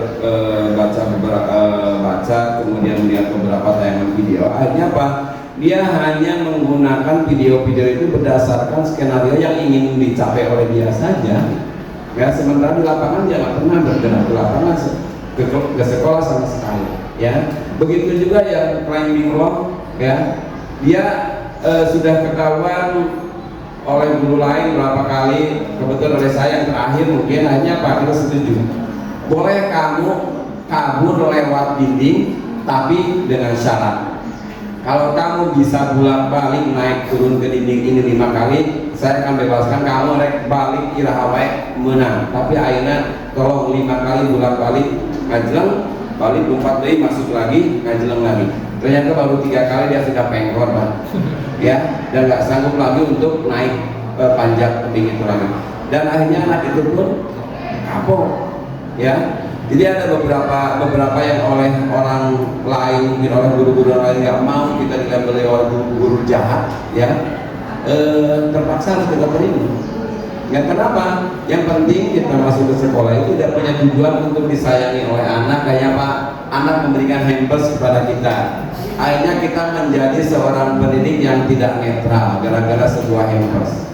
Speaker 1: baca kemudian melihat beberapa tayangan video. Akhirnya apa? Dia hanya menggunakan video-video itu berdasarkan skenario yang ingin dicapai oleh dia saja. Ya, sementara di lapangan dia nggak pernah bergerak ke lapangan ke sekolah sama sekali. Ya, begitu juga yang climbing wall, ya, dia sudah ketahuan oleh guru lain berapa kali, kebetulan oleh saya yang terakhir mungkin hanya Pak kita setuju. Boleh kamu kabur lewat dinding, tapi dengan syarat. Kalau kamu bisa bolak-balik naik turun ke dinding ini 5 kali, saya akan bebaskan kamu balik irahawae menang. Tapi akhirnya tolong 5 kali bolak-balik ngajleng, balik 4 deui masuk lagi ngajleng lagi. Ternyata baru 3 kali dia sudah pengkor Pak. Ya, dan nggak sanggup lagi untuk naik panjat tebing itu lagi. Dan akhirnya anak itu pun kapok. Ya. Jadi ada beberapa yang oleh orang lain, mungkin oleh guru-guru lain nggak mau kita dilabeli oleh guru jahat, ya, terpaksa harus kita terima. Ya kenapa? Yang penting kita masuk ke sekolah itu tidak punya tujuan untuk disayangi oleh anak, kayak Pak, anak memberikan hampers kepada kita. Akhirnya kita menjadi seorang pendidik yang tidak netral gara-gara sebuah hampers.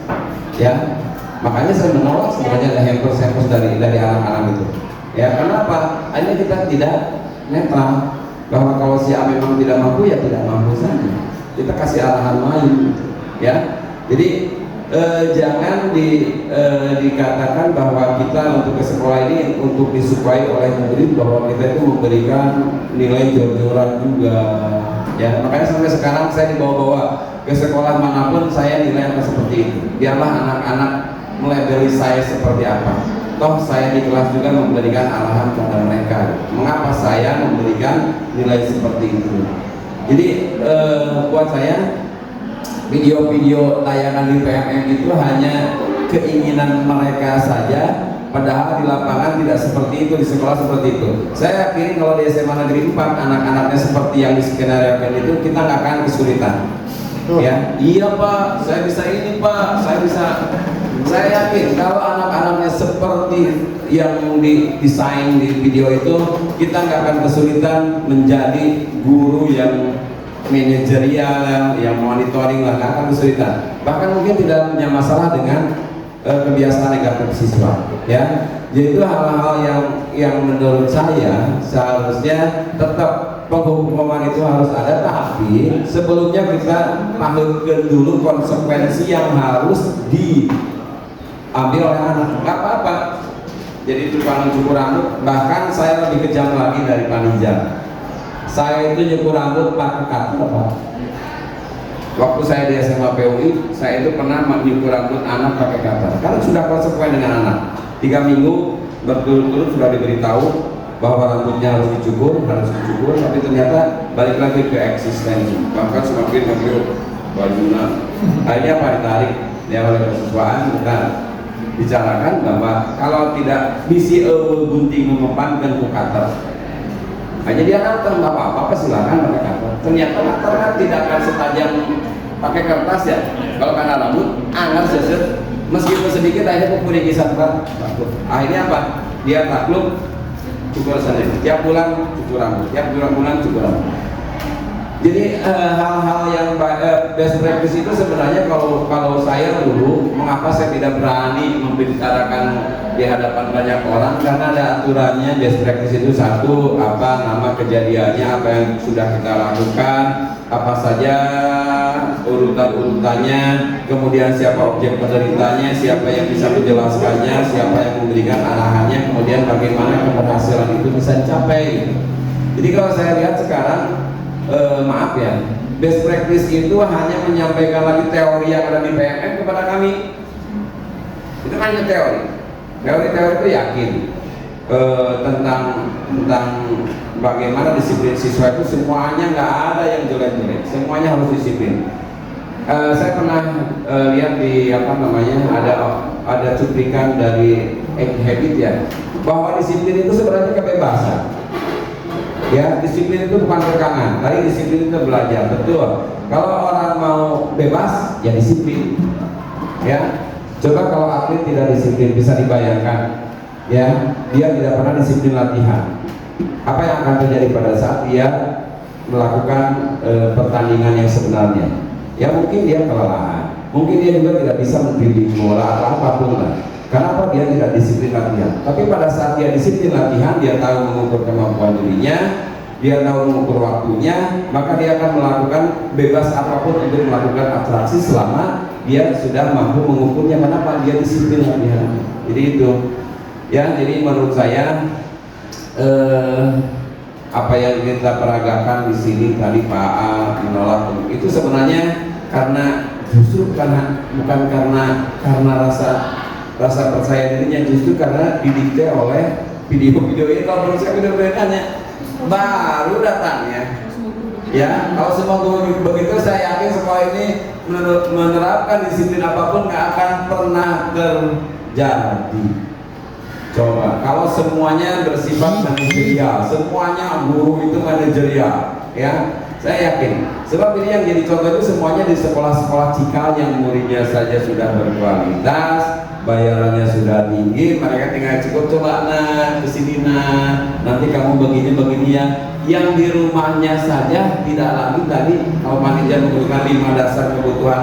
Speaker 1: Ya, makanya saya menolak sebenarnya ada hampers dari anak-anak itu. Ya, kenapa? Akhirnya kita tidak netral, bahwa kalau si A memang tidak mampu ya tidak mampu saja. Kita kasih arahan lain, ya. Jadi jangan dikatakan bahwa kita untuk ke sekolah ini untuk disukai oleh murid bahwa kita itu memberikan nilai jor-joran juga. Ya, makanya sampai sekarang saya dibawa-bawa ke sekolah manapun saya nilai seperti itu. Biarlah anak-anak melabeli saya seperti apa. Toh saya di kelas juga memberikan arahan kepada mereka. Mengapa saya memberikan nilai seperti itu? Jadi buat saya video-video tayangan di PMM itu hanya keinginan mereka saja, padahal di lapangan tidak seperti itu, di sekolah seperti itu. Saya yakin kalau di SMA Negeri 4 anak-anaknya seperti yang di skenario itu, kita nggak akan kesulitan. Ya, iya Pak, saya bisa ini Pak, saya bisa. Saya yakin kalau anak anak-anaknya seperti yang didesain di video itu, kita nggak akan kesulitan menjadi guru yang manajerial, yang monitoring lah, nggak akan kesulitan. Bahkan mungkin tidak punya masalah dengan kebiasaan negatif siswa, ya. Jadi itu hal-hal yang menurut saya seharusnya tetap penghukuman itu harus ada, tapi sebelumnya kita pahami dulu konsekuensi yang harus diambil oleh anak. Nggak apa-apa jadi tukang cukur rambut, bahkan saya lebih kejam lagi dari panitia. Saya itu nyukur rambut pakai cutter, Pak. Waktu saya di SMA PUI, saya itu pernah nyukur rambut anak pakai cutter karena sudah konsekuen dengan anak. 3 minggu berturut-turut sudah diberitahu bahwa rambutnya harus dicukur, tapi ternyata balik lagi ke eksistensi, bahkan semakin ngebiru bajunya. Akhirnya apa, ditarik ya oleh kesiswaan. Kita bicarakan bahwa kalau tidak bisi gunting mempankan ke cutter, jadi dia nonton nggak apa-apa, silakan pakai cutter. Ternyata cutter kan tidak akan setajam pakai kertas ya. Kalau karena rambut, angan seset, meskipun sedikit akhirnya kumpulin kisah takut. Akhirnya apa? Dia takluk, cukur sendiri. Tiap bulan cukur rambut, tiap bulan cukur rambut. Jadi hal-hal yang best practice itu sebenarnya kalau saya dulu, mengapa saya tidak berani membicarakan di hadapan banyak orang, karena ada aturannya. Best practice itu satu, apa nama kejadiannya, apa yang sudah kita lakukan, apa saja urutan-urutannya, kemudian siapa objek penderitanya, siapa yang bisa menjelaskannya, siapa yang memberikan arahannya, kemudian bagaimana keberhasilan itu bisa dicapai. Jadi kalau saya lihat sekarang, maaf ya, best practice itu hanya menyampaikan lagi teori yang ada di PMM kepada kami. Itu hanya teori. Teori-teori itu yakin tentang bagaimana disiplin siswa itu semuanya nggak ada yang jelek-jelek, semuanya harus disiplin. Saya pernah lihat di ada cuplikan dari Habit ya, bahwa disiplin itu sebenarnya kebebasan. Ya, disiplin itu bukan kekangan. Tadi disiplin itu belajar, betul. Kalau orang mau bebas, ya disiplin. Ya, coba kalau atlet tidak disiplin, bisa dibayangkan. Ya, dia tidak pernah disiplin latihan. Apa yang akan terjadi pada saat dia melakukan pertandingan yang sebenarnya? Ya mungkin dia kelelahan, mungkin dia juga tidak bisa membimbing bola atau apapun lah. Kenapa dia tidak disiplin latihan? Tapi pada saat dia disiplin latihan, dia tahu mengukur kemampuan dirinya, dia tahu mengukur waktunya, maka dia akan melakukan bebas apapun untuk melakukan atraksi selama dia sudah mampu mengukurnya. Kenapa? Dia disiplin latihan. Jadi itu, ya. Jadi menurut saya apa yang kita peragakan di sini tadi Pak A menolak itu sebenarnya bukan karena rasa percaya dirinya, justru karena didikte oleh video-video ini. Kalau menurut saya video-video baru datangnya, ya. Kalau semua guru begitu, saya yakin sekolah ini menerapkan disiplin apapun nggak akan pernah terjadi. Coba kalau semuanya bersifat manajerial, semuanya guru itu manajerial, ya. Saya yakin, sebab ini yang jadi contoh itu semuanya di sekolah-sekolah cikal yang muridnya saja sudah berkualitas, bayarannya sudah tinggi, mereka tinggal cukup coba kesini nanti kamu begini ya. Yang di rumahnya saja tidak lagi tadi kalau manajer membutuhkan 5 dasar kebutuhan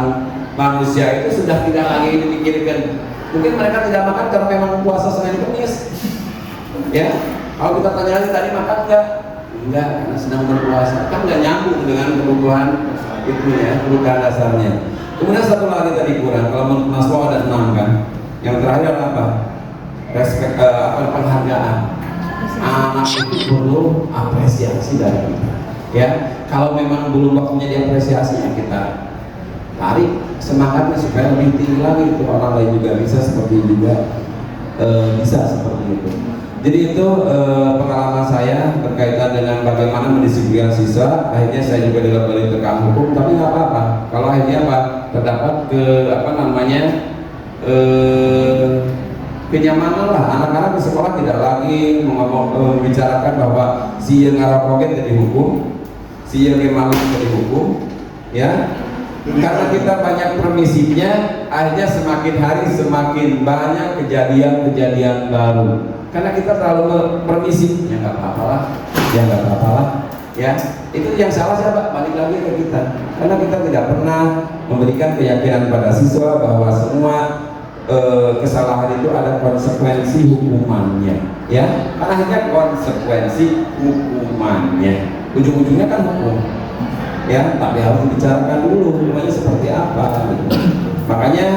Speaker 1: manusia itu sudah tidak lagi dipikirkan. Mungkin mereka tidak makan karena memang puasa Senin Kamis, ya. Kalau kita tanya lagi tadi makan enggak karena sedang berpuasa, kan nggak nyambung dengan kebutuhan itu ya, kebutuhan dasarnya. Kemudian satu lagi tadi kurang, kalau menurut Maslow ada 6 kan. Yang terakhir adalah apa? Respect, penghargaan. Anak itu perlu apresiasi dari kita. Ya, kalau memang belum waktunya diapresiasi, ya kita tarik semangatnya supaya lebih tinggi lagi, itu orang lain juga bisa seperti itu. Jadi itu pengalaman saya berkaitan dengan bagaimana mendisiplinkan siswa. Akhirnya saya juga dilabeli tekam hukum, tapi nggak apa-apa. Kalau akhirnya terdapat kenyamanan lah, anak-anak di sekolah tidak lagi membicarakan bahwa si yang ngarapoket jadi hukum, si yang malu jadi hukum, ya. Karena kita banyak permisifnya, akhirnya semakin hari semakin banyak kejadian-kejadian baru. Karena kita terlalu permisif, ya nggak apa-apa lah, ya. Itu yang salah siapa? Balik lagi ke kita. Karena kita tidak pernah memberikan keyakinan pada siswa bahwa semua kesalahan itu ada konsekuensi hukumannya, ya. Karena akhirnya konsekuensi hukumannya, ujung-ujungnya kan hukum, ya. Tapi harus dibicarakan dulu hukumannya seperti apa. Gitu. Makanya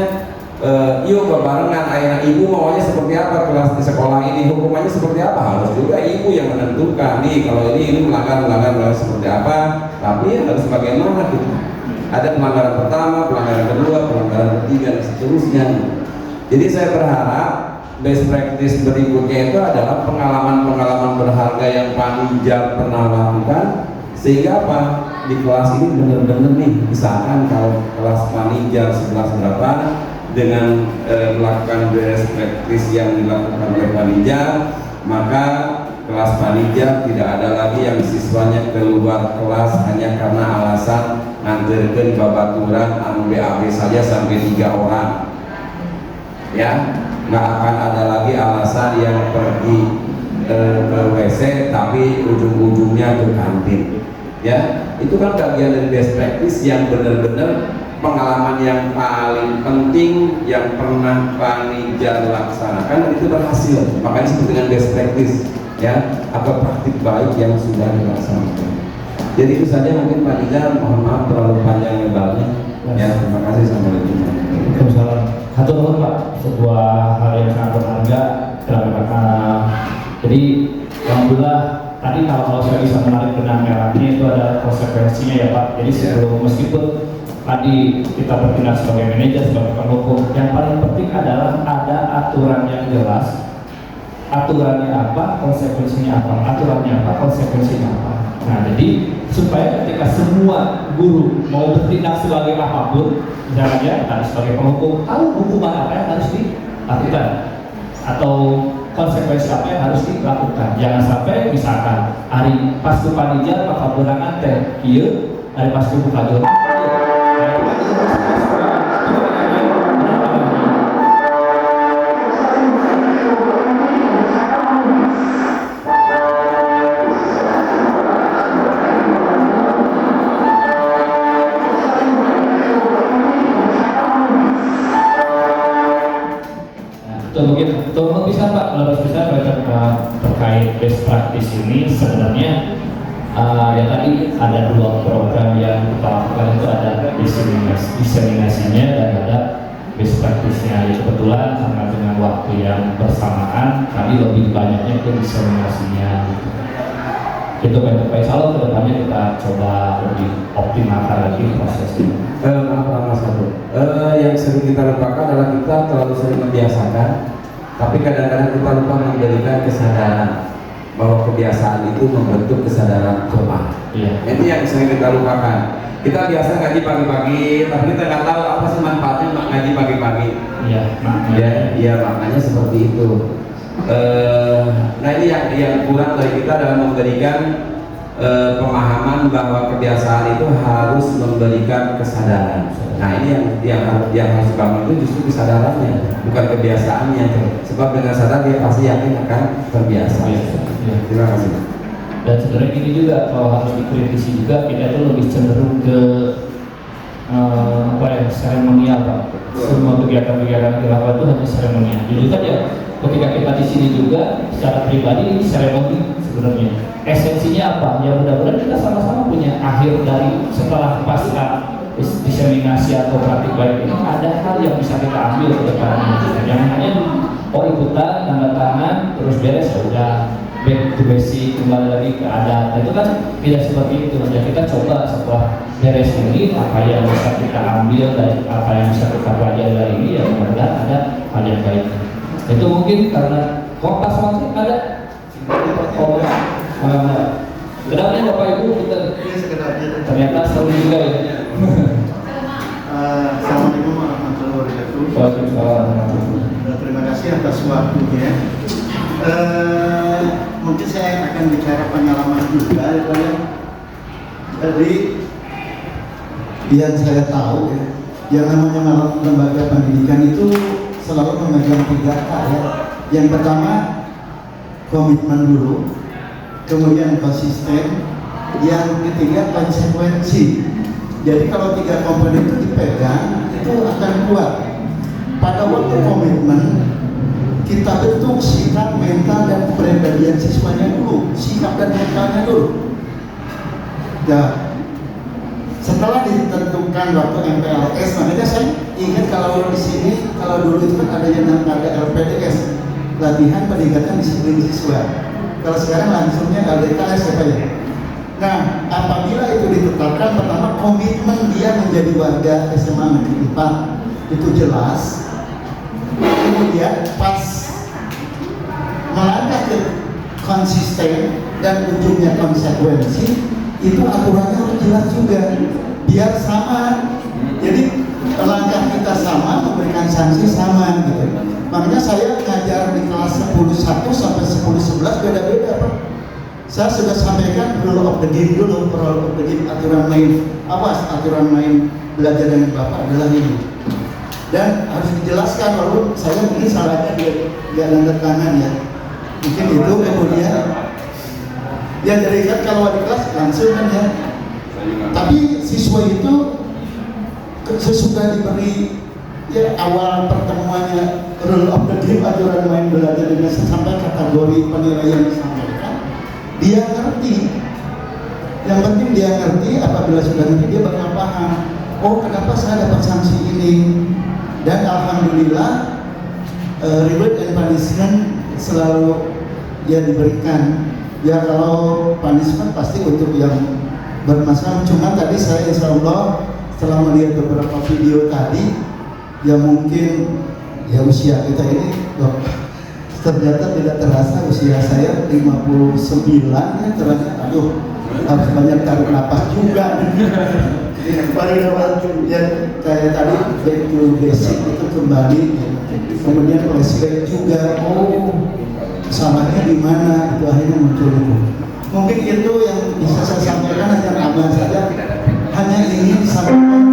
Speaker 1: yuk barengan ayah ibu maunya seperti apa kelas di sekolah ini, hukumannya seperti apa, harus juga ibu yang menentukan nih kalau ini melanggar seperti apa, tapi harus bagaimana gitu. Ada pelanggaran pertama, pelanggaran kedua, pelanggaran ketiga dan seterusnya. Jadi saya berharap best practice berikutnya itu adalah pengalaman-pengalaman berharga yang Pak Nijar pernah lakukan, sehingga apa, di kelas ini benar-benar nih, misalkan kalau kelas Pak Nijar 11 berapa, dengan melakukan best practice yang dilakukan oleh Pak Nijar, maka kelas Pak Nijar tidak ada lagi yang siswanya keluar kelas hanya karena alasan nganterkeun babaturan anu BAB saja sampai 3 orang. Ya, nggak akan ada lagi alasan yang pergi ke WC tapi ujung-ujungnya ke kantin. Ya, itu kan bagian dari best practice yang benar-benar pengalaman yang paling penting yang pernah Pak Nijar laksanakan dan itu berhasil. Makanya disebut dengan best practice, ya, atau praktik baik yang sudah dilaksanakan. Jadi itu saja mungkin Pak Nijar, mohon maaf terlalu panjang lebarnya. Ya, terima kasih. Assalamualaikum.
Speaker 6: Waalaikumsalam. Hatur nuhun Pak, sebuah hal yang sangat berharga karena jadi alhamdulillah tadi kalau saya bisa menarik benang merahnya itu ada konsekuensinya ya Pak. Jadi sebelum meskipun tadi kita bertindak sebagai manajer, sebagai penghukum, yang paling penting adalah ada aturan yang jelas. Aturannya apa, konsekuensinya apa, aturannya apa, konsekuensinya apa. Nah, jadi supaya ketika semua guru mau bertindak sebagai apapun, misalnya tadi sebagai penghukum, tahu hukuman apa yang harus dilakukan atau konsekuensi apa yang harus dilakukan. Jangan sampai misalkan hari pas ke panitia maka berangan teh, iya, hari pas ke buka jual. Mungkin bisa Pak, kalau bisa terkait best practice ini sebenarnya ya tadi ada 2 program yang kita lakukan, itu ada diseminasinya dan ada best practice-nya. Ya, kebetulan karena dengan waktu yang bersamaan kami lebih banyaknya ke diseminasinya. Itu kan Pak Insya kedepannya kita coba lebih optimalkan lagi prosesnya.
Speaker 1: Maaf satu. Yang sering kita lupakan adalah kita terlalu sering membiasakan, tapi kadang-kadang kita lupa memberikan kesadaran bahwa kebiasaan itu membentuk kesadaran coba.
Speaker 6: Iya.
Speaker 1: Itu yang sering kita lupakan. Kita biasa ngaji pagi-pagi, tapi kita nggak tahu apa sih manfaatnya ngaji pagi-pagi.
Speaker 6: Iya.
Speaker 1: Ya, maknanya seperti itu. Nah ini yang kurang dari kita dalam memberikan pemahaman bahwa kebiasaan itu harus memberikan kesadaran. Nah ini yang harus dibangun itu justru kesadarannya, bukan kebiasaannya. Sebab dengan sadar dia pasti yakin akan terbiasa. Terima kasih.
Speaker 6: Dan sebenarnya ini juga kalau harus dikritisi juga, kita itu lebih cenderung ke seremonial Pak. Semua kegiatan-kegiatan dilakukan itu hanya seremonial. Jadi kan ya ketika kita di sini juga secara pribadi ini seremoni sebenarnya. Esensinya apa? Ya mudah-mudahan kita sama-sama punya akhir dari setelah pasca diseminasi atau praktik baik ini ada hal yang bisa kita ambil ke depannya. Jangan hanya ikutan tanda tangan terus beres ya udah back to basic, kembali lagi ke adat. Itu kan tidak seperti itu. Ya kita coba setelah beres ini apa yang bisa kita ambil dari apa yang bisa kita pelajari dari ini, ya mudah-mudahan ada hal yang baik. Itu mungkin karena kompas masih ada kedepannya Bapak Ibu kita ternyata seru juga ya.
Speaker 12: Assalamualaikum warahmatullahi wabarakatuh. Terima kasih atas waktunya. Mungkin saya akan bicara pengalaman juga ya Pak. Jadi yang saya tahu ya, yang namanya lembaga pendidikan itu selalu memegang 3K ya. Yang pertama komitmen dulu, kemudian konsisten, yang ketiga konsekuensi. Jadi kalau 3 komponen itu dipegang, itu akan kuat. Pada waktu komitmen, kita bentuk sikap, mental, dan kepribadian siswanya dulu, sikap dan mentalnya dulu. Ya, setelah ditentukan waktu MPLS, makanya saya ingat kalau di sini, kalau dulu itu kan ada yang namanya LPDS, latihan peningkatan disiplin siswa. Kalau sekarang langsungnya LDKS apa ya? Nah, apabila itu ditetapkan, pertama komitmen dia menjadi warga SMA Negeri 4 itu jelas. Kemudian pas melangkah ke konsisten dan ujungnya konsekuensi, itu aturannya harus jelas juga, biar sama. Jadi langkah kita sama, memberikan sanksi sama gitu. Makanya saya ngajar di kelas 10.1 sampai 10.11 beda-beda Pak. Saya sudah sampaikan rule of the game dulu, rule of the game, aturan main. Awas, aturan main belajar dengan Bapak adalah ini. Dan harus dijelaskan, lalu saya mungkin salahnya dia tanda tangan ya. Mungkin itu kemudian ya dari kan kalau di kelas langsung kan ya. Tapi siswa itu sesudah diberi ya awal pertemuannya rule of the game, aturan main belajar dengan sampai kategori penilaian disampaikan, dia ngerti. Yang penting dia ngerti, apabila sudah ngerti dia bakal paham. Oh, kenapa saya dapat sanksi ini? Dan alhamdulillah reward and punishment selalu ya diberikan. Ya kalau punishment pasti untuk yang bermasalah. Cuma tadi saya insya Allah setelah melihat beberapa video tadi, ya mungkin ya usia kita ini loh, ternyata tidak terasa usia saya 59 ya, ternyata aduh harus banyak tarik napas juga. Ya kayak tadi back to basic itu kembali ya. Kemudian flashback juga, oh salahnya di mana, itu akhirnya muncul itu. Mungkin itu yang bisa saya sampaikan, hanya nambah saja, hanya ingin sampaikan.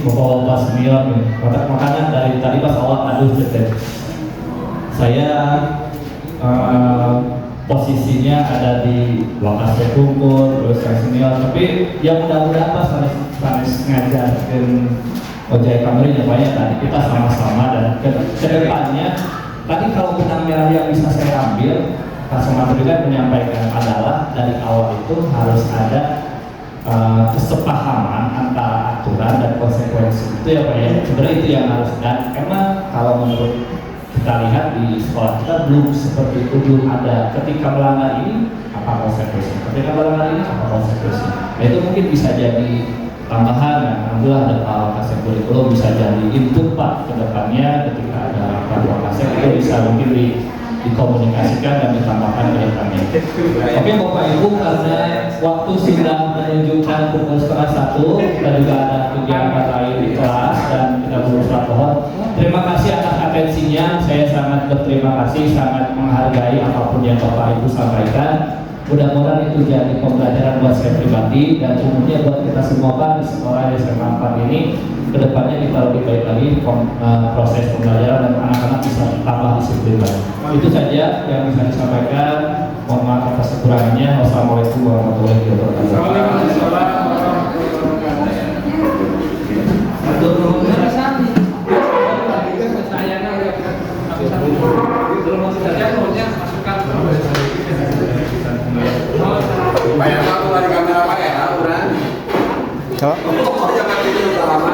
Speaker 6: Bapak senior, kotak makanan dari tadi pas awal, aduh cetek. Saya posisinya ada di lokasi kumpul, terus saya senior, tapi yang mudah-mudahan pas harus ngajar dan ojek kameranya banyak tadi kita sama-sama dan ke depannya tadi kalau benang merah yang bisa saya ambil, Pak Sumatri kan menyampaikan adalah dari awal itu harus ada kesepahaman antara aturan dan konsekuensi itu ya Pak ya. Sebenarnya itu yang harus, dan emang kalau menurut kita lihat di sekolah kita belum seperti itu, belum ada ketika melanggar ini apa konsekuensi, ketika melanggar ini apa konsekuensi. Nah, itu mungkin bisa jadi tambahan ya, alhamdulillah ada alokasi kurikulum bisa jadi input Pak ke depannya ketika ada alokasi itu bisa mungkin dikomunikasikan dan ditambahkan ke depannya. Oke Bapak Ibu, karena waktu sudah menunjukkan pukul 12:30 dan juga ada kegiatan lain di kelas dan kita berusaha pohon. Terima kasih atas atensinya, saya sangat berterima kasih, sangat menghargai apapun yang Bapak Ibu sampaikan. Mudah-mudahan itu jadi pembelajaran buat saya pribadi dan umumnya buat kita semua Pak di sekolah SMA 4 ini. Kedepannya kita lebih baik lagi proses pembelajaran dan anak-anak bisa tambah disiplin lagi. Itu saja yang bisa disampaikan. Mohon maaf atas kekurangannya. Wassalamualaikum warahmatullahi wabarakatuh.
Speaker 1: Banyak satu lagi kamera pakai ya, ukuran. Jangan itu udah lama.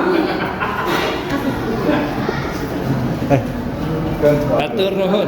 Speaker 6: Atur nuhun.